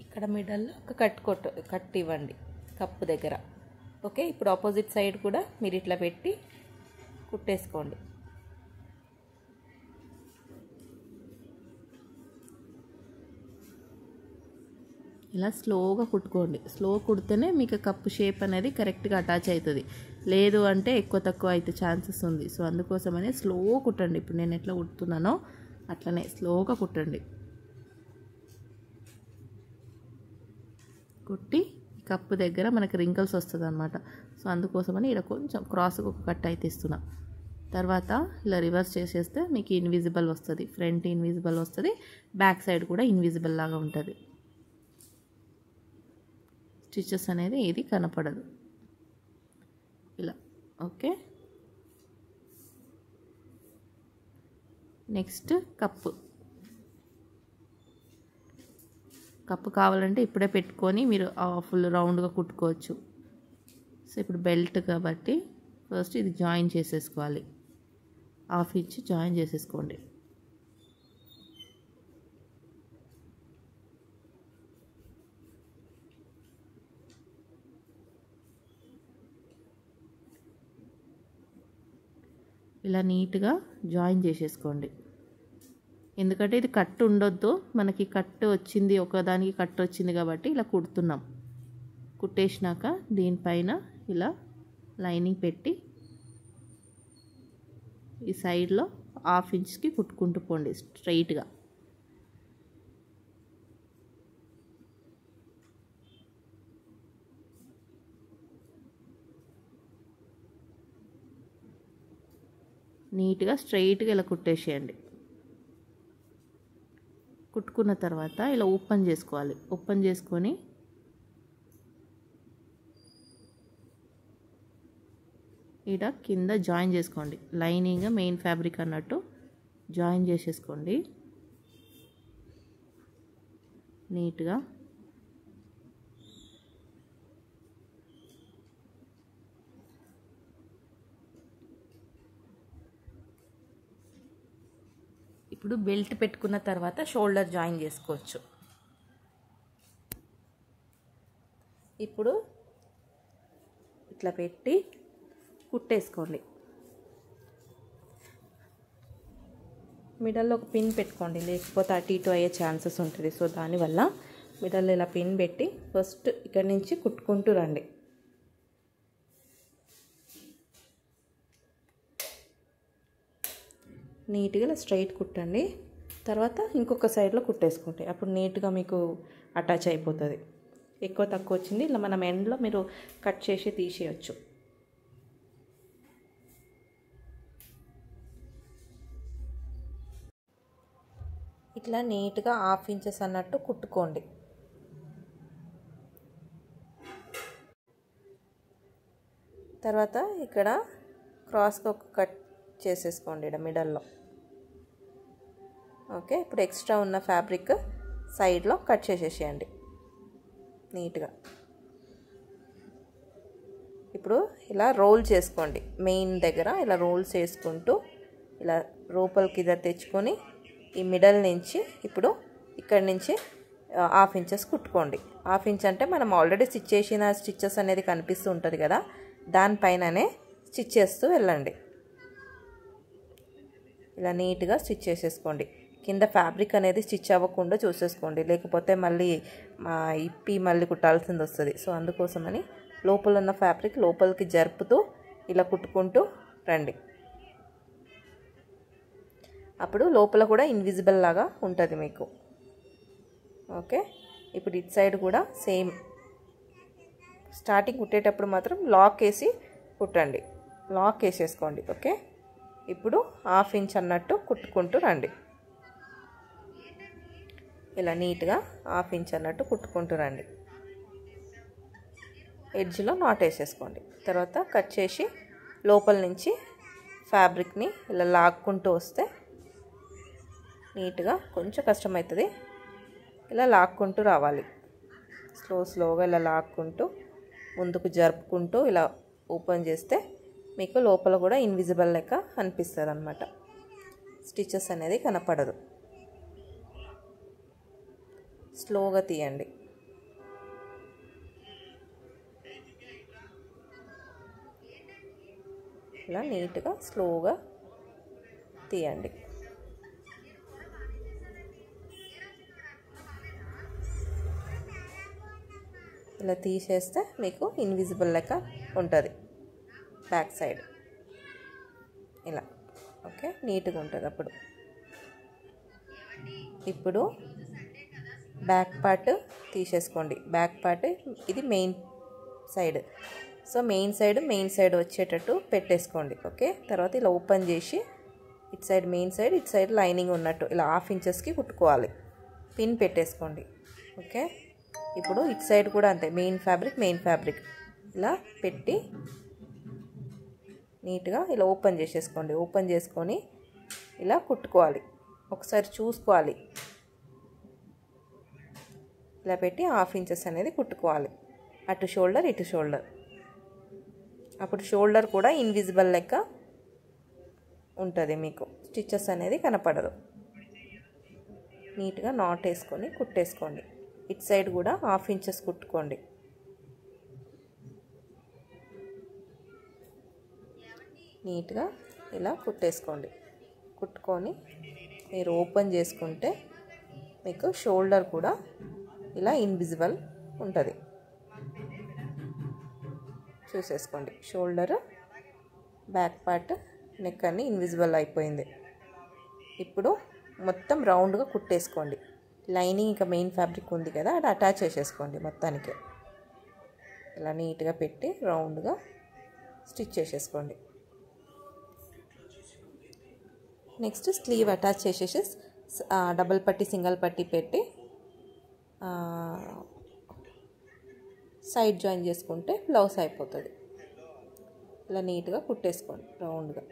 ఇక్కడ మిడల్లో ఒక కట్ ఇవ్వండి కప్పు దగ్గర. ఓకే, ఇప్పుడు ఆపోజిట్ సైడ్ కూడా మీరు ఇట్లా పెట్టి కుట్టేసుకోండి. ఇలా స్లోగా కుట్టుకోండి. స్లో కుడితేనే మీకు కప్పు షేప్ అనేది కరెక్ట్గా అటాచ్ అవుతుంది. లేదు అంటే ఎక్కువ తక్కువ అయితే ఛాన్సెస్ ఉంది. సో అందుకోసమనే స్లో కుట్టండి. ఇప్పుడు నేను ఎట్లా కుడుతున్నానో అట్లనే స్లోగా కుట్టండి. కుట్టి కప్పు దగ్గర మనకి రింకల్స్ వస్తుంది అన్నమాట. సో అందుకోసమని ఇక్కడ కొంచెం క్రాస్గా ఒక కట్ అయితే ఇస్తున్నా. తర్వాత ఇలా రివర్స్ చేసేస్తే మీకు ఇన్విజిబుల్ వస్తుంది. ఫ్రంట్ ఇన్విజిబుల్ వస్తుంది, బ్యాక్ సైడ్ కూడా ఇన్విజిబుల్ లాగా ఉంటుంది. స్టిచెస్ అనేది ఏది కనపడదు ఇలా. ఓకే, నెక్స్ట్ కప్పు కావాలంటే ఇప్పుడే పెట్టుకొని మీరు ఫుల్ రౌండ్గా కుట్టుకోవచ్చు. సో ఇప్పుడు బెల్ట్ కాబట్టి ఫస్ట్ ఇది జాయిన్ చేసేసుకోవాలి. 1/2 ఇంచ్ జాయిన్ చేసేసుకోండి. ఇలా నీట్గా జాయిన్ చేసేసుకోండి. ఎందుకంటే ఇది కట్టు ఉండొద్దు, మనకి కట్టు వచ్చింది, ఒకదానికి కట్టు వచ్చింది కాబట్టి ఇలా కుడుతున్నాం. కుట్టేసినాక దీనిపైన ఇలా లైనింగ్ పెట్టి ఈ సైడ్లో 1/2 ఇంచ్కి కుట్టుకుంటూ పోండి స్ట్రైట్గా. నీట్గా స్ట్రైట్గా ఇలా కుట్టేసేయండి. కుట్టుకున్న తర్వాత ఇలా ఓపెన్ చేసుకోవాలి. ఓపెన్ చేసుకొని ఇక్కడ కింద జాయిన్ చేసుకోండి. లైనింగ్ మెయిన్ ఫ్యాబ్రిక్ అన్నట్టు జాయిన్ చేసేసుకోండి నీట్గా. ఇప్పుడు బెల్ట్ పెట్టుకున్న తర్వాత షోల్డర్ జాయిన్ చేసుకోవచ్చు. ఇప్పుడు ఇట్లా పెట్టి కుట్టేసుకోండి. మిడల్లో ఒక పిన్ పెట్టుకోండి, లేకపోతే అటు ఇటు అయ్యే ఛాన్సెస్ ఉంటుంది. సో దానివల్ల మిడల్లో ఇలా పిన్ పెట్టి ఫస్ట్ ఇక్కడి నుంచి కుట్టుకుంటూ రండి. నీట్గా ఇలా స్ట్రైట్ కుట్టండి. తర్వాత ఇంకొక సైడ్లో కుట్టేసుకోండి. అప్పుడు నీట్గా మీకు అటాచ్ అయిపోతుంది. ఎక్కువ తక్కువ వచ్చింది ఇలా మనం ఎండ్లో మీరు కట్ చేసి తీసేయచ్చు. ఇట్లా నీట్గా 1/2 ఇంచెస్ అన్నట్టు కుట్టుకోండి. తర్వాత ఇక్కడ క్రాస్గా ఒక కట్ చేసేసుకోండి ఇక్కడ మిడల్లో. ఓకే, ఇప్పుడు ఎక్స్ట్రా ఉన్న ఫ్యాబ్రిక్ సైడ్లో కట్ చేసేసేయండి నీట్గా. ఇప్పుడు ఇలా రోల్ చేసుకోండి. మెయిన్ దగ్గర ఇలా రోల్స్ చేసుకుంటూ ఇలా లోపలికి ఇదా తెచ్చుకొని ఈ మిడల్ నుంచి ఇప్పుడు ఇక్కడి నుంచి 1/2 ఇంచెస్ కుట్టుకోండి. 1/2 ఇంచ్ అంటే మనం ఆల్రెడీ స్టిచ్ చేసిన స్టిచ్చెస్ అనేది కనిపిస్తూ ఉంటుంది కదా, దానిపైననే స్టిచ్ చేస్తూ వెళ్ళండి. ఇలా నీట్గా స్టిచ్ చేసేసుకోండి. కింద ఫ్యాబ్రిక్ అనేది స్టిచ్ అవ్వకుండా చూసేసుకోండి, లేకపోతే మళ్ళీ ఇప్పి మళ్ళీ కుట్టాల్సింది వస్తుంది. సో అందుకోసమని లోపల ఉన్న ఫ్యాబ్రిక్ లోపలికి జరుపుతూ ఇలా కుట్టుకుంటూ రండి. అప్పుడు లోపల కూడా ఇన్విజిబుల్ లాగా ఉంటుంది మీకు. ఓకే, ఇప్పుడు ఇటు సైడ్ కూడా సేమ్. స్టార్టింగ్ కుట్టేటప్పుడు మాత్రం లాక్ వేసి కుట్టండి, లాక్ వేసేసుకోండి. ఓకే, ఇప్పుడు 1/2 ఇంచ్ అన్నట్టు కుట్టుకుంటూ రండి. ఇలా నీట్గా 1/2 ఇంచ్ అన్నట్టు కుట్టుకుంటూ రండి. ఎడ్జ్లో నాట్ వేసేసుకోండి. తర్వాత కట్ చేసి లోపల నుంచి ఫ్యాబ్రిక్ని ఇలా లాక్కుంటూ వస్తే నీట్గా, కొంచెం కష్టమవుతుంది, ఇలా లాక్కుంటూ రావాలి. స్లోగా ఇలా లాక్కుంటూ ముందుకు జరుపుకుంటూ ఇలా ఓపెన్ చేస్తే మీకు లోపల కూడా ఇన్విజిబుల్ లెక్క అనిపిస్తుంది అన్నమాట. స్టిచెస్ అనేది కనపడదు. స్లోగా తీయండి. ఇలా నీట్గా స్లోగా తీయండి. ఇలా తీసేస్తే మీకు ఇన్విజిబుల్ లెక్క ఉంటుంది బ్యాక్ సైడ్ ఇలా. ఓకే, నీట్గా ఉంటుంది అప్పుడు. ఇప్పుడు బ్యాక్ పార్ట్ తీసేసుకోండి. బ్యాక్ పార్ట్ ఇది main side. So main side వచ్చేటట్టు పెట్టేసుకోండి. ఓకే, తర్వాత ఇలా ఓపెన్ చేసి ఇటు సైడ్ మెయిన్ సైడ్, ఇటు సైడ్ లైనింగ్ ఉన్నట్టు ఇలా 1/2 ఇంచెస్కి కుట్టుకోవాలి. పిన్ పెట్టేసుకోండి. ఓకే, ఇప్పుడు ఇటు సైడ్ కూడా అంతే. మెయిన్ ఫ్యాబ్రిక్ ఇలా పెట్టి నీట్గా ఇలా ఓపెన్ చేసేసుకోండి. ఓపెన్ చేసుకొని ఇలా కుట్టుకోవాలి. ఒకసారి చూసుకోవాలి. ఇలా పెట్టి 1/2 ఇంచెస్ అనేది కుట్టుకోవాలి. అటు షోల్డర్, ఇటు షోల్డర్. అప్పుడు షోల్డర్ కూడా ఇన్విజిబుల్ లెక్క ఉంటుంది, మీకు స్టిచెస్ అనేది కనపడదు. నీట్గా నాట్ వేసుకొని కుట్టేసుకోండి. ఇటు సైడ్ కూడా 1/2 ఇంచెస్ కుట్టుకోండి. నీట్గా ఇలా కుట్టేసుకోండి. కుట్టుకొని మీరు ఓపెన్ చేసుకుంటే మీకు షోల్డర్ కూడా ఇలా ఇన్విజిబుల్ ఉంటుంది. చూసేసుకోండి, షోల్డర్, బ్యాక్ పార్ట్, నెక్ అన్నీ ఇన్విజిబుల్ అయిపోయింది. ఇప్పుడు మొత్తం రౌండ్గా కుట్టేసుకోండి. లైనింగ్ ఇంకా మెయిన్ ఫ్యాబ్రిక్ ఉంది కదా, అది అటాచ్ చేసేసుకోండి మొత్తానికి. ఇలా నీట్గా పెట్టి రౌండ్గా స్టిచ్ చేసేసుకోండి. నెక్స్ట్ స్లీవ్ అటాచ్ చేసేసి డబుల్ పట్టి సింగిల్ పట్టి పెట్టి సైడ్ జాయిన్ చేసుకుంటే బ్లౌజ్ అయిపోతుంది. ఇలా నీట్గా కుట్టేసుకోండి రౌండ్గా.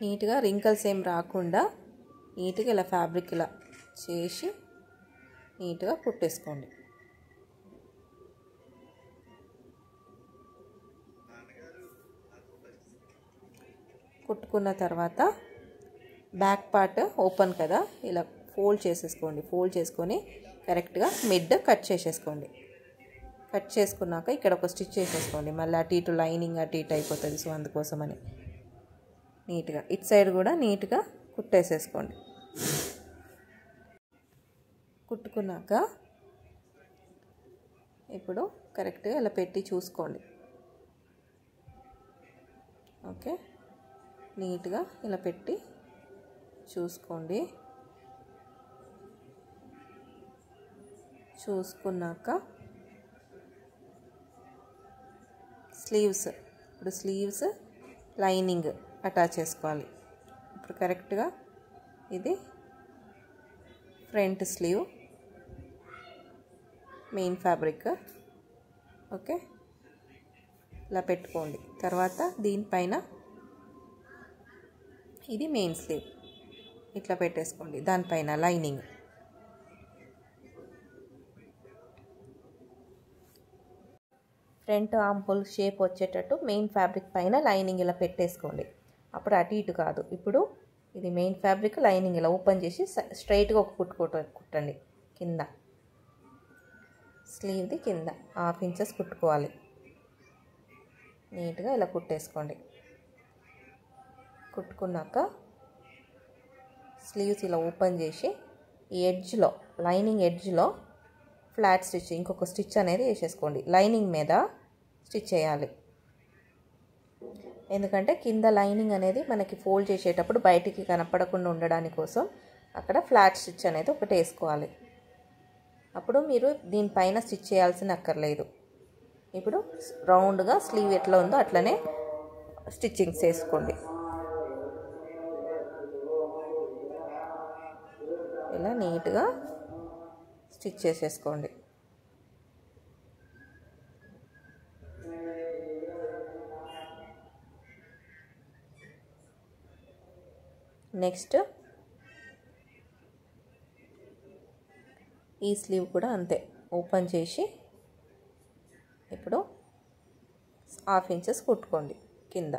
నీట్గా రింకల్స్ ఏం రాకుండా నీట్గా ఇలా ఫ్యాబ్రిక్ ఇలా చేసి నీట్గా కుట్టేసుకోండి. కుట్టుకున్న తర్వాత బ్యాక్ పార్ట్ ఓపెన్ కదా, ఇలా ఫోల్డ్ చేసేసుకోండి. ఫోల్డ్ చేసుకొని కరెక్ట్గా మిడ్ కట్ చేసేసుకోండి. కట్ చేసుకున్నాక ఇక్కడ ఒక స్టిచ్ చేసేసుకోండి. మళ్ళీ అటు ఇటు లైనింగ్ అటు ఇటు అయిపోతుంది. సో అందుకోసమని నీట్గా ఇటు సైడ్ కూడా నీట్గా కుట్టేసేసుకోండి. కుట్టుకున్నాక ఇప్పుడు కరెక్ట్గా ఇలా పెట్టి చూసుకోండి. ఓకే, నీట్గా ఇలా పెట్టి చూసుకోండి. చూసుకున్నాక స్లీవ్స్, ఇప్పుడు స్లీవ్స్ లైనింగ్ అటాచ్ చేసుకోవాలి. ఇప్పుడు కరెక్ట్గా ఇది front sleeve main fabric. Okay, ఇలా పెట్టుకోండి. తర్వాత దీనిపైన ఇది మెయిన్ స్లీవ్ ఇట్లా పెట్టేసుకోండి. దానిపైన lining. Front arm whole shape వచ్చేటట్టు మెయిన్ ఫ్యాబ్రిక్ పైన లైనింగ్ ఇలా పెట్టేసుకోండి. అప్పుడు అటు ఇటు కాదు. ఇప్పుడు ఇది మెయిన్ ఫ్యాబ్రిక్, లైనింగ్ ఇలా ఓపెన్ చేసి స్ట్రైట్గా ఒక కుట్టండి. కింద స్లీవ్ది కింద 1/2 ఇంచెస్ కుట్టుకోవాలి. నీట్గా ఇలా కుట్టేసుకోండి. కుట్టుకున్నాక స్లీవ్స్ ఇలా ఓపెన్ చేసి ఈ ఎడ్జ్లో, లైనింగ్ ఎడ్జ్లో ఫ్లాట్ స్టిచ్ ఇంకొక స్టిచ్ అనేది వేసేసుకోండి. లైనింగ్ మీద స్టిచ్ చేయాలి. ఎందుకంటే కింద లైనింగ్ అనేది మనకి ఫోల్డ్ చేసేటప్పుడు బయటికి కనపడకుండా ఉండడానికి కోసం అక్కడ ఫ్లాట్ స్టిచ్ అనేది ఒకటి వేసుకోవాలి. అప్పుడు మీరు దీనిపైన స్టిచ్ చేయాల్సిన అక్కర్లేదు. ఇప్పుడు రౌండ్గా స్లీవ్ ఎట్లా ఉందో అట్లనే స్టిచ్చింగ్స్ వేసుకోండి. ఇలా నీట్గా స్టిచ్ చేసేసుకోండి. నెక్స్ట్ ఈ స్లీవ్ కూడా అంతే ఓపెన్ చేసి ఇప్పుడు 1/2 ఇంచెస్ కుట్టుకోండి కింద.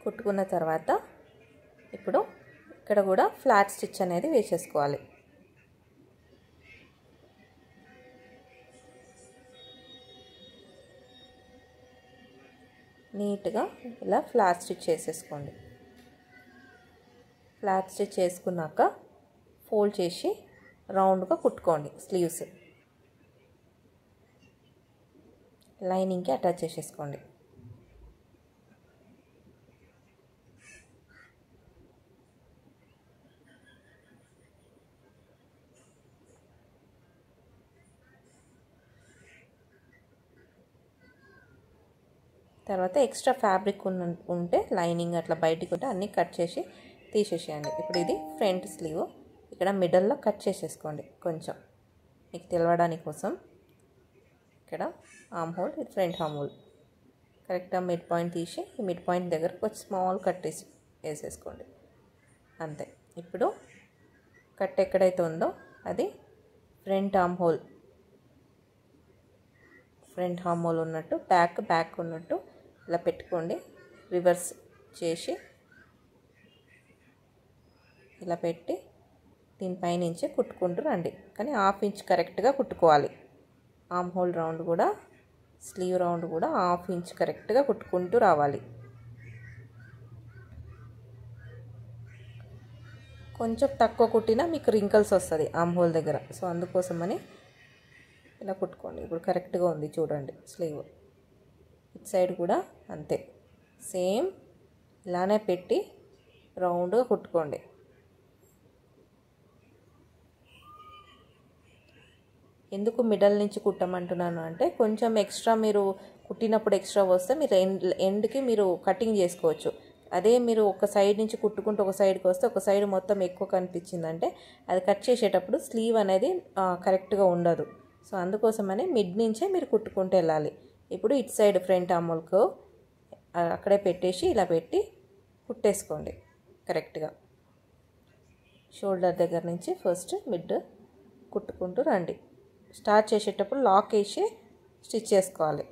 కుట్టుకున్న తర్వాత ఇప్పుడు ఇక్కడ కూడా ఫ్లాట్ స్టిచ్ అనేది వేసేసుకోవాలి. నీట్గా ఇలా ఫ్లాట్ స్టిచ్ చేసేసుకోండి. ఫ్లాట్ స్టిచ్ చేసుకున్నాక ఫోల్డ్ చేసి రౌండ్గా కుట్టుకోండి. స్లీవ్స్ లైనింగ్కి అటాచ్ చేసేసుకోండి. తర్వాత ఎక్స్ట్రా ఫ్యాబ్రిక్ ఉంటే లైనింగ్ అట్లా బయటికి ఉంటే అన్నీ కట్ చేసి తీసేసేయండి. ఇప్పుడు ఇది ఫ్రంట్ స్లీవ్, ఇక్కడ మిడిల్లో కట్ చేసేసుకోండి కొంచెం మీకు తెలవడానికి కోసం. ఇక్కడ ఆర్మ్ హోల్, ఇది ఫ్రంట్ ఆర్మ్ హోల్. కరెక్ట్గా మిడ్ పాయింట్ తీసి ఈ మిడ్ పాయింట్ దగ్గర కొంచెం స్మాల్ కట్ వేసేసుకోండి అంతే. ఇప్పుడు కట్ ఎక్కడైతే ఉందో అది ఫ్రంట్ ఆర్మ్ హోల్ ఉన్నట్టు బ్యాక్ ఉన్నట్టు ఇలా పెట్టుకోండి. రివర్స్ చేసి ఇలా పెట్టి దీనిపైనుంచి కుట్టుకుంటూ రండి. కానీ 1/2 ఇంచ్ కరెక్ట్గా కుట్టుకోవాలి. ఆర్మ్ హోల్ రౌండ్ కూడా, స్లీవ్ రౌండ్ కూడా 1/2 ఇంచ్ కరెక్ట్గా కుట్టుకుంటూ రావాలి. కొంచెం తక్కువ కుట్టినా మీకు రింకల్స్ వస్తుంది ఆర్మ్ హోల్ దగ్గర. సో అందుకోసమని ఇలా కుట్టుకోండి. ఇప్పుడు కరెక్ట్గా ఉంది చూడండి స్లీవ్. ఇటు సైడ్ కూడా అంతే, సేమ్ ఇలానే పెట్టి రౌండ్గా కుట్టుకోండి. ఎందుకు మిడల్ నుంచి కుట్టమంటున్నాను అంటే, కొంచెం ఎక్స్ట్రా మీరు కుట్టినప్పుడు ఎక్స్ట్రా వస్తే మీరు ఎండ్కి మీరు కటింగ్ చేసుకోవచ్చు. అదే మీరు ఒక సైడ్ నుంచి కుట్టుకుంటూ ఒక సైడ్కి వస్తే ఒక సైడ్ మొత్తం ఎక్కువ కనిపించిందంటే అది కట్ చేసేటప్పుడు స్లీవ్ అనేది కరెక్ట్గా ఉండదు. సో అందుకోసమని మిడ్ నుంచే మీరు కుట్టుకుంటూ వెళ్ళాలి. ఇప్పుడు ఇటు సైడ్ ఫ్రంట్ ఆర్మ్ హోల్కు అక్కడే పెట్టేసి ఇలా పెట్టి కుట్టేసుకోండి కరెక్ట్గా. షోల్డర్ దగ్గర నుంచి ఫస్ట్ మిడ్ కుట్టుకుంటూ రండి. స్టార్ట్ చేసేటప్పుడు లాక్ వేసి స్టిచ్ చేసుకోవాలి,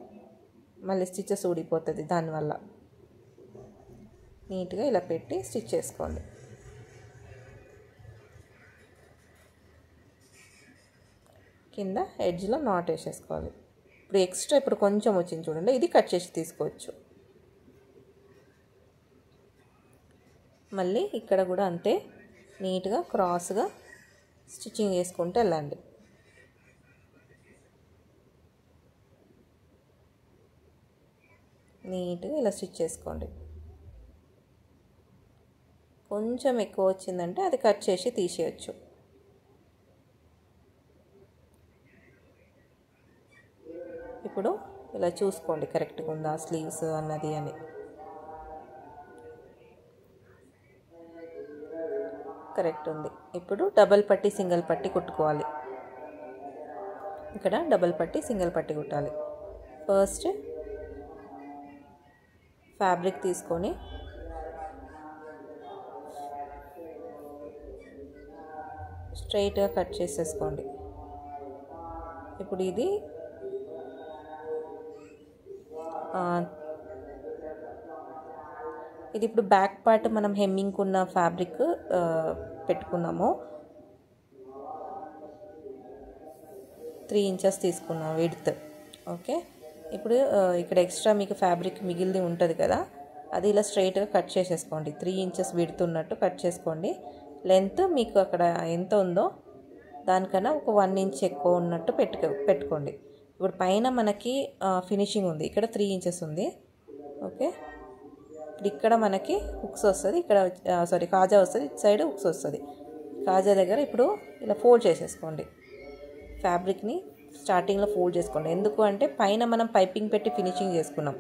మళ్ళీ స్టిచెస్ ఊడిపోతుంది దానివల్ల. నీట్గా ఇలా పెట్టి స్టిచ్ చేసుకోండి. కింద ఎడ్జ్లో నాట్ వేసేసుకోవాలి. ఇప్పుడు ఎక్స్ట్రా ఇప్పుడు కొంచెం వచ్చింది చూడండి, ఇది కట్ చేసి తీసుకోవచ్చు. మళ్ళీ ఇక్కడ కూడా అంతే, నీట్గా క్రాస్గా స్టిచ్చింగ్ చేసుకుంటూ వెళ్ళండి. నీట్గా ఇలా స్టిచ్ చేసుకోండి. కొంచెం ఎక్కువ వచ్చిందంటే అది కట్ చేసి తీసేయచ్చు. ఇప్పుడు ఇలా చూసుకోండి కరెక్ట్గా ఉందా స్లీవ్స్ అన్నది అని. కరెక్ట్ ఉంది. ఇప్పుడు డబల్ పట్టి సింగిల్ పట్టి కుట్టుకోవాలి. ఇక్కడ డబల్ పట్టి సింగిల్ పట్టి కుట్టాలి. ఫస్ట్ ఫ్యాబ్రిక్ తీసుకొని స్ట్రైట్గా కట్ చేసేసుకోండి. ఇప్పుడు ఇది ఇప్పుడు బ్యాక్ పార్ట్ మనం హెమ్మింగ్ ఉన్న ఫ్యాబ్రిక్ పెట్టుకున్నాము. 3 ఇంచెస్ తీసుకున్నాం విడ్త్. ఓకే, ఇప్పుడు ఇక్కడ ఎక్స్ట్రా మీకు ఫ్యాబ్రిక్ మిగిలింది ఉంటుంది కదా, అది ఇలా స్ట్రైట్గా కట్ చేసేసుకోండి. 3 ఇంచెస్ విడ్త్ ఉన్నట్టు కట్ చేసుకోండి. లెంత్ మీకు అక్కడ ఎంత ఉందో దానికన్నా ఒక 1 ఇంచ్ ఎక్కువ ఉన్నట్టు పెట్టుకోండి. ఇప్పుడు పైన మనకి ఫినిషింగ్ ఉంది, ఇక్కడ 3 ఇంచెస్ ఉంది. ఓకే, ఇక్కడ మనకి హుక్స్ వస్తుంది, ఇక్కడ కాజా వస్తుంది, ఇటు సైడ్ హుక్స్ వస్తుంది. కాజా దగ్గర ఇప్పుడు ఇలా ఫోల్డ్ చేసేసుకోండి. ఫ్యాబ్రిక్ని స్టార్టింగ్లో ఫోల్డ్ చేసుకోండి. ఎందుకు అంటే పైన మనం పైపింగ్ పెట్టి ఫినిషింగ్ చేసుకున్నాం,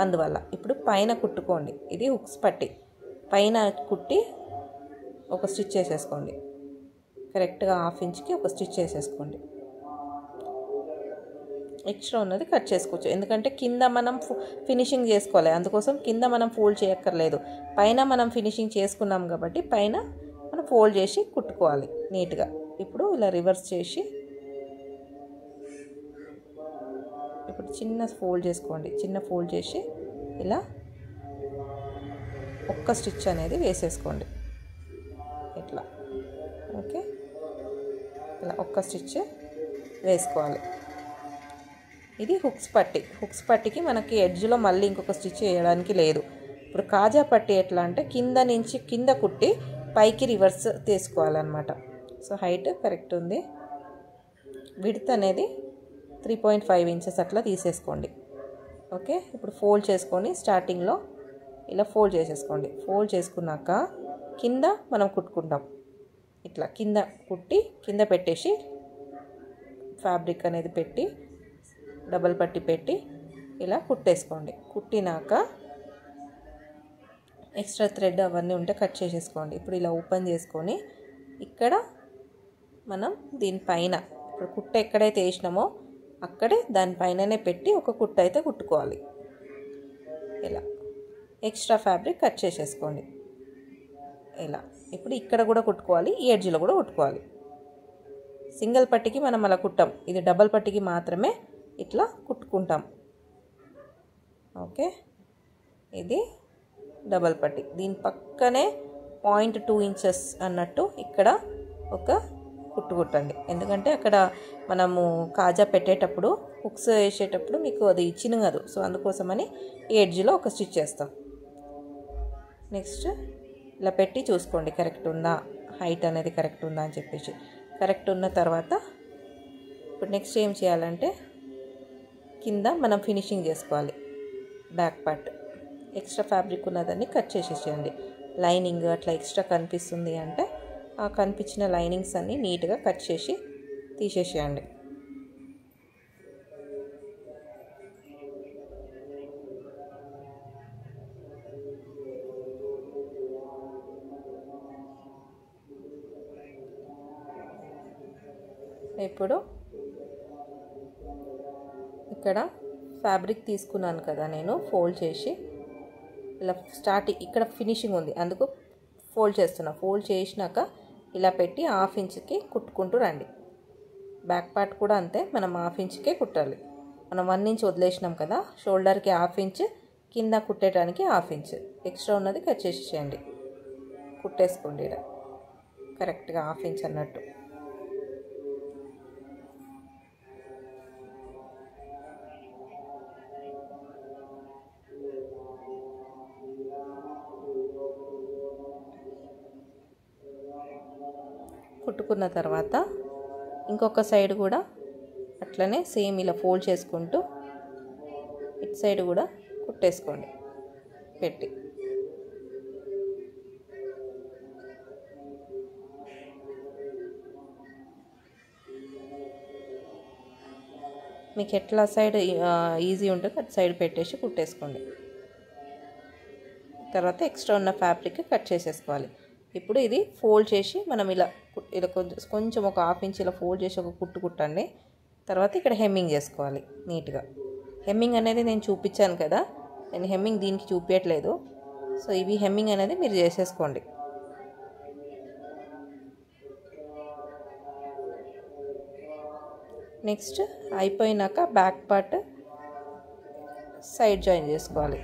అందువల్ల. ఇప్పుడు పైన కుట్టుకోండి. ఇది హుక్స్ పట్టి పైన కుట్టి ఒక స్టిచ్ చేసేసుకోండి. కరెక్ట్గా 1/2 ఇంచ్కి ఒక స్టిచ్ చేసేసుకోండి. ఎక్స్ట్రా ఉన్నది కట్ చేసుకోవచ్చు, ఎందుకంటే కింద మనం ఫినిషింగ్ చేసుకోవాలి, అందుకోసం కింద మనం ఫోల్డ్ చేయక్కర్లేదు. పైన మనం ఫినిషింగ్ చేసుకున్నాం కాబట్టి పైన మనం ఫోల్డ్ చేసి కుట్టుకోవాలి నీట్గా. ఇప్పుడు ఇలా రివర్స్ చేసి ఇప్పుడు చిన్న ఫోల్డ్ చేసుకోండి. చిన్న ఫోల్డ్ చేసి ఇలా ఒక్క స్టిచ్ అనేది వేసేసుకోండి ఇట్లా. ఓకే, ఇలా ఒక్క స్టిచ్ వేసుకోవాలి. ఇది హుక్స్ పట్టికి మనకి ఎడ్జ్లో మళ్ళీ ఇంకొక స్టిచ్ వేయడానికి లేదు. ఇప్పుడు కాజా పట్టి ఎట్లా అంటే కింద నుంచి కింద కుట్టి పైకి రివర్స్ తీసుకోవాలన్నమాట. సో హైట్ కరెక్ట్ ఉంది. విడ్త్ అనేది 3.5 ఇంచెస్ అట్లా తీసేసుకోండి. ఓకే, ఇప్పుడు ఫోల్డ్ చేసుకొని స్టార్టింగ్లో ఇలా ఫోల్డ్ చేసేసుకోండి. ఫోల్డ్ చేసుకున్నాక కింద మనం కుట్టుకుంటాం. ఇట్లా కింద కుట్టి కింద పెట్టేసి ఫ్యాబ్రిక్ అనేది పెట్టి డబల్ పట్టి పెట్టి ఇలా కుట్టేసుకోండి. కుట్టినాక ఎక్స్ట్రా థ్రెడ్ అవన్నీ ఉంటే కట్ చేసేసుకోండి. ఇప్పుడు ఇలా ఓపెన్ చేసుకొని ఇక్కడ మనం దీనిపైన ఇప్పుడు కుట్ట ఎక్కడైతే వేసినామో అక్కడే దానిపైననే పెట్టి ఒక కుట్ట అయితే కుట్టుకోవాలి. ఇలా ఎక్స్ట్రా ఫ్యాబ్రిక్ కట్ చేసేసుకోండి ఇలా. ఇప్పుడు ఇక్కడ కూడా కుట్టుకోవాలి, ఈ ఎడ్జ్లో కూడా కుట్టుకోవాలి. సింగిల్ పట్టికి మనం అలా కుట్టాం, ఇది డబల్ పట్టికి మాత్రమే ఇట్లా కుట్టుకుంటాం. ఓకే, ఇది డబల్ పట్టి. దీని పక్కనే 0.2 ఇంచెస్ అన్నట్టు ఇక్కడ ఒక కుట్టు కుట్టండి. ఎందుకంటే అక్కడ మనము కాజా పెట్టేటప్పుడు హుక్స్ వేసేటప్పుడు మీకు అది చిన్నగదు, సో అందుకోసమని ఈ ఎడ్జ్లో ఒక స్టిచ్ చేస్తాం. నెక్స్ట్ ఇలా పెట్టి చూసుకోండి కరెక్ట్ ఉందా, హైట్ అనేది కరెక్ట్ ఉందా అని చెప్పేసి. కరెక్ట్ ఉన్న తర్వాత ఇప్పుడు నెక్స్ట్ ఏం చేయాలంటే కింద మనం ఫినిషింగ్ చేసుకోవాలి. బ్యాక్ పార్ట్ ఎక్స్ట్రా ఫ్యాబ్రిక్ ఉన్నదాన్ని కట్ చేసేసేయండి. లైనింగ్ అట్లా ఎక్స్ట్రా కనిపిస్తుంది అంటే ఆ కనిపించిన లైనింగ్స్ అన్నీ నీట్గా కట్ చేసి తీసేసేయండి. ఇప్పుడు ఇక్కడ ఫ్యాబ్రిక్ తీసుకున్నాను కదా నేను, ఫోల్డ్ చేసి ఇలా స్టార్టింగ్ ఇక్కడ ఫినిషింగ్ ఉంది అందుకు ఫోల్డ్ చేస్తున్నా. ఫోల్డ్ చేసినాక ఇలా పెట్టి 1/2 ఇంచ్కి కుట్టుకుంటూ రండి. బ్యాక్ పార్ట్ కూడా అంతే, మనం 1/2 ఇంచ్కే కుట్టాలి. మనం 1 ఇంచ్ వదిలేసినాం కదా, షోల్డర్కి 1/2 ఇంచ్, కింద కుట్టేయడానికి 1/2 ఇంచ్ ఎక్స్ట్రా ఉన్నది కట్ చేసేసేయండి. కుట్టేసుకోండి ఇలా కరెక్ట్గా 1/2 ఇంచ్ అన్నట్టు. కుట్టుకున్న తర్వాత ఇంకొక సైడ్ కూడా అట్లనే సేమ్ ఇలా ఫోల్డ్ చేసుకుంటూ ఇటు సైడ్ కూడా కుట్టేసుకోండి పెట్టి. మీకు ఎట్లా సైడ్ ఈజీ ఉంటుందో అటు సైడ్ పెట్టేసి కుట్టేసుకోండి. తర్వాత ఎక్స్ట్రా ఉన్న ఫ్యాబ్రిక్ కట్ చేసేసుకోవాలి. ఇప్పుడు ఇది ఫోల్డ్ చేసి మనం ఇలా ఇలా కొంచెం ఒక 1/2 ఇంచ్ ఇలా ఫోల్డ్ చేసి ఒక కుట్టు కుట్టండి. తర్వాత ఇక్కడ హెమ్మింగ్ చేసుకోవాలి నీట్గా. హెమ్మింగ్ అనేది నేను చూపించాను కదా, నేను హెమ్మింగ్ దీనికి చూపించట్లేదు. సో ఇవి హెమ్మింగ్ అనేది మీరు చేసేసుకోండి. నెక్స్ట్ అయిపోయినాక బ్యాక్ పార్ట్ సైడ్ జాయిన్ చేసుకోవాలి.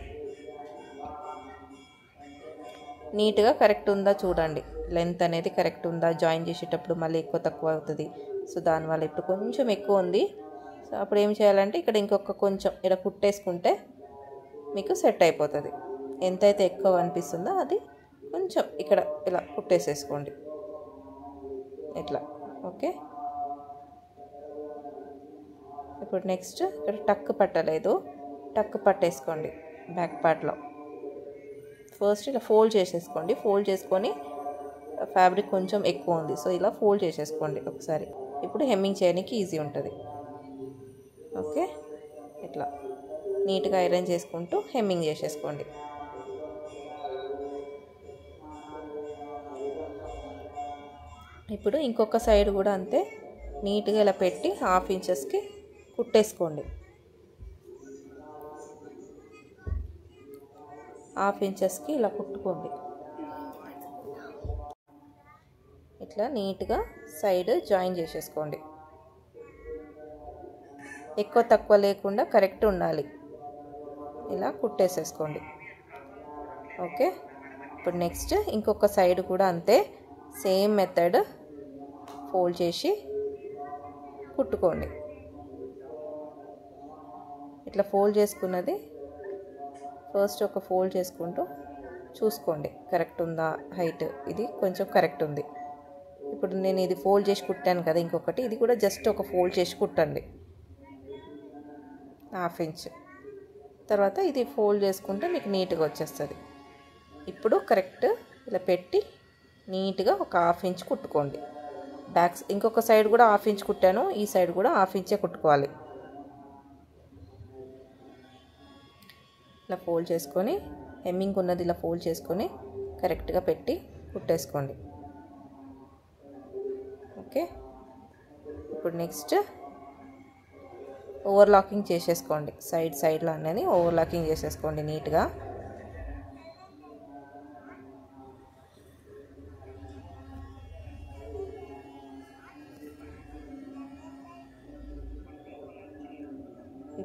నీట్గా కరెక్ట్ ఉందా చూడండి, లెంత్ అనేది కరెక్ట్ ఉందా. జాయిన్ చేసేటప్పుడు మళ్ళీ ఎక్కువ తక్కువ అవుతుంది. సో దానివల్ల ఇప్పుడు కొంచెం ఎక్కువ ఉంది. సో అప్పుడు ఏం చేయాలంటే ఇక్కడ ఇంకొక కొంచెం ఇలా కుట్టేసుకుంటే మీకు సెట్ అయిపోతుంది. ఎంతైతే ఎక్కువ అనిపిస్తుందో అది కొంచెం ఇక్కడ ఇలా కుట్టేసేసుకోండి ఇట్లా. ఓకే, ఇప్పుడు నెక్స్ట్ ఇక్కడ టక్ పట్టలేదు, టక్ పట్టేసుకోండి బ్యాక్ పార్ట్లో. ఫస్ట్ ఇలా ఫోల్డ్ చేసేసుకోండి. ఫోల్డ్ చేసుకొని ఫ్యాబ్రిక్ కొంచెం ఎక్కువ ఉంది, సో ఇలా ఫోల్డ్ చేసేసుకోండి ఒకసారి. ఇప్పుడు హెమ్మింగ్ చేయడానికి ఈజీ ఉంటుంది. ఓకే, ఇట్లా నీట్గా ఐరన్ చేసుకుంటూ హెమ్మింగ్ చేసేసుకోండి. ఇప్పుడు ఇంకొక సైడ్ కూడా అంతే, నీట్గా ఇలా పెట్టి 1/2 ఇంచెస్కి కుట్టేసుకోండి. 1/2 ఇంచెస్కి ఇలా కుట్టుకోండి. ఇట్లా నీట్గా సైడ్ జాయిన్ చేసేసుకోండి. ఎక్కువ తక్కువ లేకుండా కరెక్ట్ ఉండాలి. ఇలా కుట్టేసేసుకోండి. ఓకే, ఇప్పుడు నెక్స్ట్ ఇంకొక సైడ్ కూడా అంతే, సేమ్ మెథడ్ ఫోల్డ్ చేసి కుట్టుకోండి. ఇట్లా ఫోల్డ్ చేసుకున్నది ఫస్ట్ ఒక ఫోల్డ్ చేసుకుంటూ చూసుకోండి కరెక్ట్ ఉందా హైట్. ఇది కొంచెం కరెక్ట్ ఉంది. ఇప్పుడు నేను ఇది ఫోల్డ్ చేసి కుట్టాను కదా, ఇంకొకటి ఇది కూడా జస్ట్ ఒక ఫోల్డ్ చేసి కుట్టండి 1/2 ఇంచ్. తర్వాత ఇది ఫోల్డ్ చేసుకుంటే మీకు నీట్గా వచ్చేస్తుంది. ఇప్పుడు కరెక్ట్ ఇలా పెట్టి నీట్గా ఒక 1/2 ఇంచ్ కుట్టుకోండి. బ్యాక్స్ ఇంకొక సైడ్ కూడా 1/2 ఇంచ్ కుట్టాను, ఈ సైడ్ కూడా 1/2 ఇంచే కుట్టుకోవాలి. ఇలా ఫోల్డ్ చేసుకొని హెమ్మింగ్ ఉన్నది ఇలా ఫోల్డ్ చేసుకొని కరెక్ట్గా పెట్టి కుట్టేసుకోండి. ఓకే, ఇప్పుడు నెక్స్ట్ ఓవర్లాకింగ్ చేసేసుకోండి. సైడ్లో అనేది ఓవర్లాకింగ్ చేసేసుకోండి నీట్గా.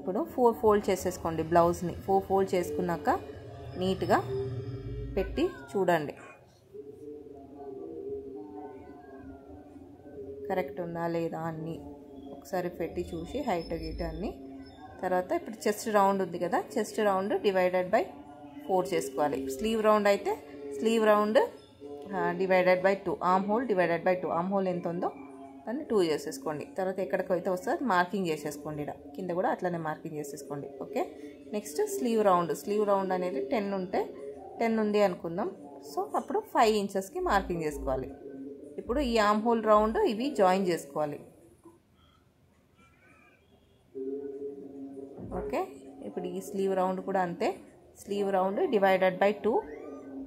ఇప్పుడు 4 ఫోల్డ్ చేసేసుకోండి బ్లౌజ్ని. 4 ఫోల్డ్ చేసుకున్నాక నీట్గా పెట్టి చూడండి కరెక్ట్ ఉందా లేదా అన్నీ ఒకసారి పెట్టి చూసి హైట్ గీట్ అన్నీ. తర్వాత ఇప్పుడు చెస్ట్ రౌండ్ ఉంది కదా, చెస్ట్ రౌండ్ డివైడెడ్ బై 4 చేసుకోవాలి. స్లీవ్ రౌండ్ అయితే slew round divided by 2, arm whole divided by 2. Arm whole ఎంత ఉందో దాన్ని 2 చేసేసుకోండి. తర్వాత ఎక్కడికైతే వస్తుంది మార్కింగ్ చేసేసుకోండి. ఇక్కడ కింద కూడా అట్లనే మార్కింగ్ చేసేసుకోండి. Okay, next slew round. Sleeve round అనేది 10 ఉంటే 10 ఉంది అనుకుందాం. సో అప్పుడు 5 ఇంచెస్కి మార్కింగ్ చేసుకోవాలి. ఇప్పుడు ఈ ఆర్మ్ హోల్ రౌండ్ ఇవి జాయిన్ చేసుకోవాలి. ఓకే, ఇప్పుడు ఈ స్లీవ్ రౌండ్ కూడా అంతే. స్లీవ్ రౌండ్ డివైడెడ్ బై 2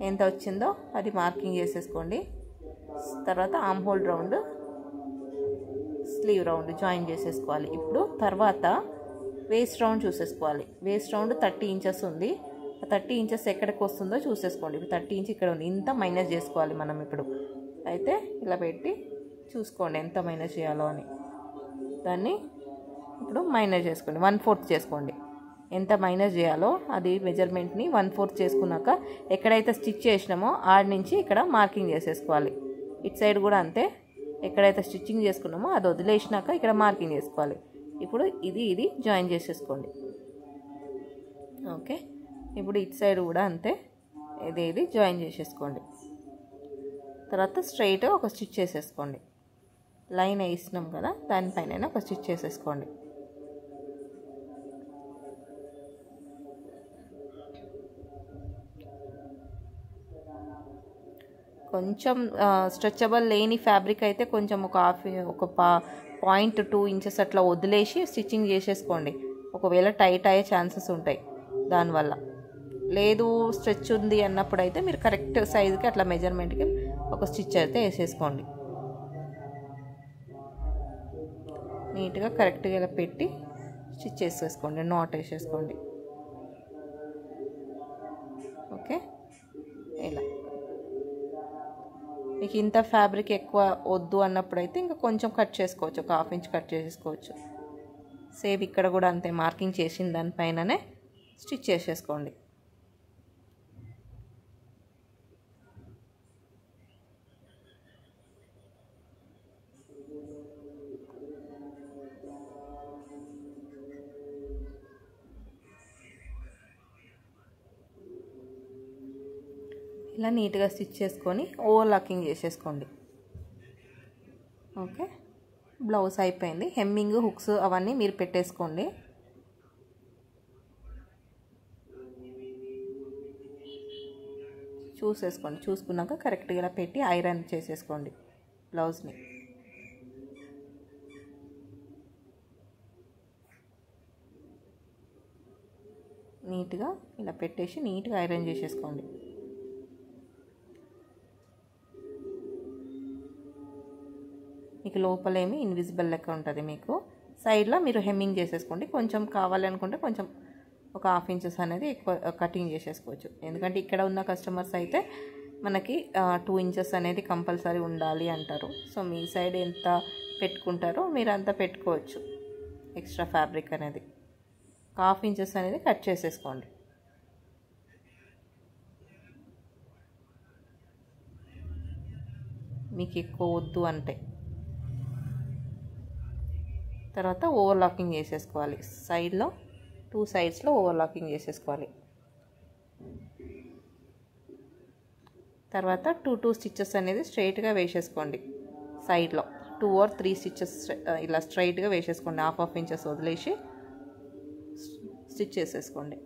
ఎంత వచ్చిందో అది మార్కింగ్ చేసేసుకోండి. తర్వాత armhole round sleeve round join చేసేసుకోవాలి. ఇప్పుడు తర్వాత వేస్ట్ రౌండ్ చూసేసుకోవాలి. వేస్ట్ రౌండ్ 30 ఇంచెస్ ఉంది. ఆ 30 ఇంచెస్ ఎక్కడికి వస్తుందో చూసేసుకోండి. ఇప్పుడు 30 ఇంచ్ ఇక్కడ ఉంది, ఇంత మైనస్ చేసుకోవాలి మనం. ఇప్పుడు అయితే ఇలా పెట్టి చూసుకోండి ఎంత మైనస్ చేయాలో అని. దాన్ని ఇప్పుడు మైనస్ చేసుకోండి, 1/4 చేసుకోండి. ఎంత మైనస్ చేయాలో అది మెజర్మెంట్ని 1/4 చేసుకున్నాక ఎక్కడైతే స్టిచ్ చేసినామో ఆడి నుంచి ఇక్కడ మార్కింగ్ చేసేసుకోవాలి. ఇటు సైడ్ కూడా అంతే, ఎక్కడైతే స్టిచ్చింగ్ చేసుకున్నామో అది వదిలేసినాక ఇక్కడ మార్కింగ్ చేసుకోవాలి. ఇప్పుడు ఇది జాయిన్ చేసేసుకోండి. ఓకే, ఇప్పుడు ఇటు సైడ్ కూడా అంతే, ఇది జాయిన్ చేసేసుకోండి. తర్వాత స్ట్రైట్ ఒక స్టిచ్ చేసేసుకోండి. లైన్ వేసినాం కదా దానిపైన ఒక స్టిచ్ చేసేసుకోండి. కొంచెం స్ట్రెచబుల్ లేని ఫ్యాబ్రిక్ అయితే కొంచెం ఒక 0.2 ఇంచెస్ అట్లా వదిలేసి స్టిచ్చింగ్ చేసేసుకోండి. ఒకవేళ టైట్ అయ్యే ఛాన్సెస్ ఉంటాయి దానివల్ల. లేదు స్ట్రెచ్ ఉంది అన్నప్పుడు అయితే మీరు కరెక్ట్ సైజుకి అట్లా మెజర్మెంట్కి ఒక స్టిచ్ అయితే వేసేసుకోండి. నీట్గా కరెక్ట్గా ఇలా పెట్టి స్టిచ్ వేసేసుకోండి, నాట్ వేసేసుకోండి. ఓకే, ఇలా మీకు ఇంత ఫ్యాబ్రిక్ ఎక్కువ వద్దు అన్నప్పుడు అయితే ఇంకా కొంచెం కట్ చేసుకోవచ్చు, ఒక 1/2 ఇంచ్ కట్ చేసేసుకోవచ్చు. సేమ్ ఇక్కడ కూడా అంతే, మార్కింగ్ చేసిన దానిపైననే స్టిచ్ చేసేసుకోండి. ఇలా నీట్గా స్టిచ్ చేసుకొని ఓవర్లాకింగ్ చేసేసుకోండి. ఓకే, బ్లౌజ్ అయిపోయింది. హెమ్మింగ్, హుక్స్ అవన్నీ మీరు పెట్టేసుకోండి. చూసుకున్నాక కరెక్ట్గా ఇలా పెట్టి ఐరన్ చేసేసుకోండి బ్లౌజ్ని. నీట్గా ఇలా పెట్టేసి నీట్గా ఐరన్ చేసేసుకోండి. మీకు లోపలేమి ఇన్విజిబుల్ లెక్క ఉంటుంది. మీకు సైడ్లో మీరు హెమ్మింగ్ చేసేసుకోండి. కొంచెం కావాలనుకుంటే కొంచెం ఒక 1/2 ఇంచెస్ అనేది ఎక్కువ కటింగ్ చేసేసుకోవచ్చు. ఎందుకంటే ఇక్కడ ఉన్న కస్టమర్స్ అయితే మనకి 2 ఇంచెస్ అనేది కంపల్సరీ ఉండాలి అంటారు. సో మీ సైడ్ ఎంత పెట్టుకుంటారో మీరు అంత పెట్టుకోవచ్చు. ఎక్స్ట్రా ఫ్యాబ్రిక్ అనేది 1/2 ఇంచెస్ అనేది కట్ చేసేసుకోండి. మీకు ఎక్కువ వద్దు అంటే. తర్వాత ఓవర్లాకింగ్ చేసేసుకోవాలి. సైడ్లో 2 సైడ్స్లో ఓవర్లాకింగ్ చేసేసుకోవాలి. తర్వాత 2 స్టిచెస్ అనేది స్ట్రైట్గా వేసేసుకోండి. సైడ్లో 2 or 3 స్టిచెస్ ఇలా స్ట్రైట్గా వేసేసుకోండి. 1/2 ఇంచెస్ వదిలేసి స్టిచ్ చేసేసుకోండి.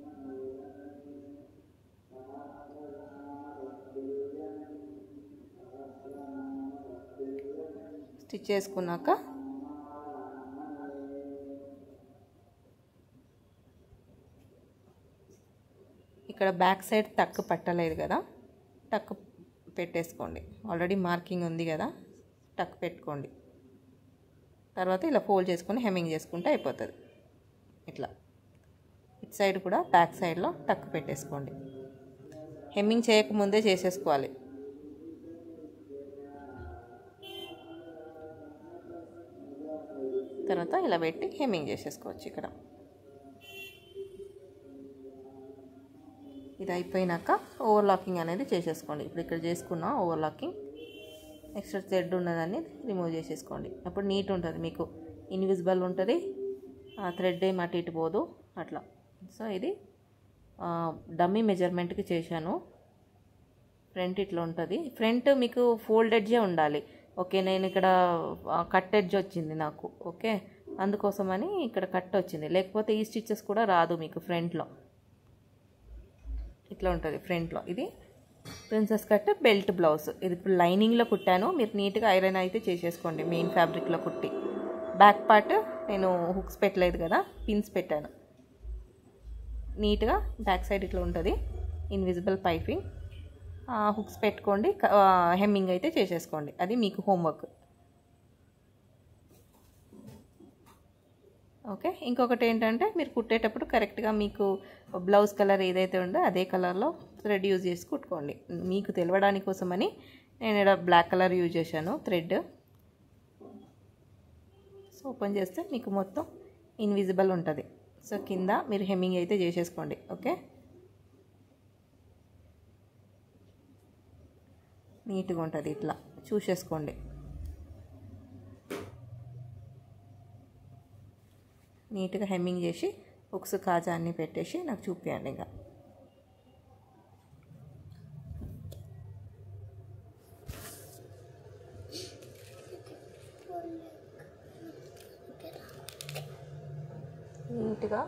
స్టిచ్ చేసుకున్నాక ఇక్కడ బ్యాక్ సైడ్ టక్ పట్టలేదు కదా, టక్ పెట్టేసుకోండి. ఆల్రెడీ మార్కింగ్ ఉంది కదా, టక్ పెట్టుకోండి. తర్వాత ఇలా ఫోల్డ్ చేసుకొని హెమ్మింగ్ చేసుకుంటే అయిపోతుంది. ఇట్లా ఇటు సైడ్ కూడా బ్యాక్ సైడ్లో టక్ పెట్టేసుకోండి. హెమ్మింగ్ చేయకముందే చేసేసుకోవాలి. తర్వాత ఇలా పెట్టి హెమ్మింగ్ చేసేసుకోవచ్చు. ఇక్కడ ఇది అయిపోయినాక ఓవర్లాకింగ్ అనేది చేసేసుకోండి. ఇప్పుడు ఇక్కడ చేసుకున్న ఓవర్లాకింగ్ ఎక్స్ట్రా థ్రెడ్ ఉన్నదాన్ని రిమూవ్ చేసేసుకోండి. అప్పుడు నీట్ ఉంటుంది, మీకు ఇన్విజిబుల్ ఉంటుంది, థ్రెడ్ ఏం అటు ఇటు పోదు అట్లా. సో ఇది డమ్మీ మెజర్మెంట్కి చేశాను. ఫ్రంట్ ఇట్లా ఉంటుంది. ఫ్రంట్ మీకు ఫోల్డ్ ఎడ్జే ఉండాలి. ఓకే, నేను ఇక్కడ కట్ ఎడ్జ్ వచ్చింది నాకు. ఓకే, అందుకోసమని ఇక్కడ కట్ వచ్చింది, లేకపోతే ఈ స్టిచ్చెస్ కూడా రాదు మీకు ఫ్రంట్లో. ఇట్లా ఉంటుంది ఫ్రంట్లో. ఇది ప్రిన్సెస్ కట్ బెల్ట్ బ్లౌజ్. ఇది ఇప్పుడు లైనింగ్లో కుట్టాను. మీరు నీట్గా ఐరన్ అయితే చేసేసుకోండి మెయిన్ ఫ్యాబ్రిక్లో కుట్టి. బ్యాక్ పార్ట్ నేను హుక్స్ పెట్టలేదు కదా, పిన్స్ పెట్టాను. నీట్గా బ్యాక్ సైడ్ ఇట్లా ఉంటుంది, ఇన్విజిబుల్ పైపింగ్. హుక్స్ పెట్టుకోండి, హెమ్మింగ్ అయితే చేసేసుకోండి. అది మీకు హోంవర్క్. ఓకే, ఇంకొకటి ఏంటంటే మీరు కుట్టేటప్పుడు కరెక్ట్గా మీకు బ్లౌజ్ కలర్ ఏదైతే ఉందో అదే కలర్లో థ్రెడ్ యూజ్ చేసి కుట్టుకోండి. మీకు తెలవడానికి కోసమని నేను ఇక్కడ బ్లాక్ కలర్ యూజ్ చేశాను థ్రెడ్. సో ఓపెన్ చేస్తే మీకు మొత్తం ఇన్విజిబుల్ ఉంటుంది. సో కింద మీరు హెమ్మింగ్ అయితే చేసేసుకోండి. ఓకే, నీట్గా ఉంటుంది, ఇట్లా చూసేసుకోండి. నీట్గా హెమ్మింగ్ చేసి హుక్స్ కాజా అన్నీ పెట్టేసి నాకు చూపించండి. ఇక నీట్గా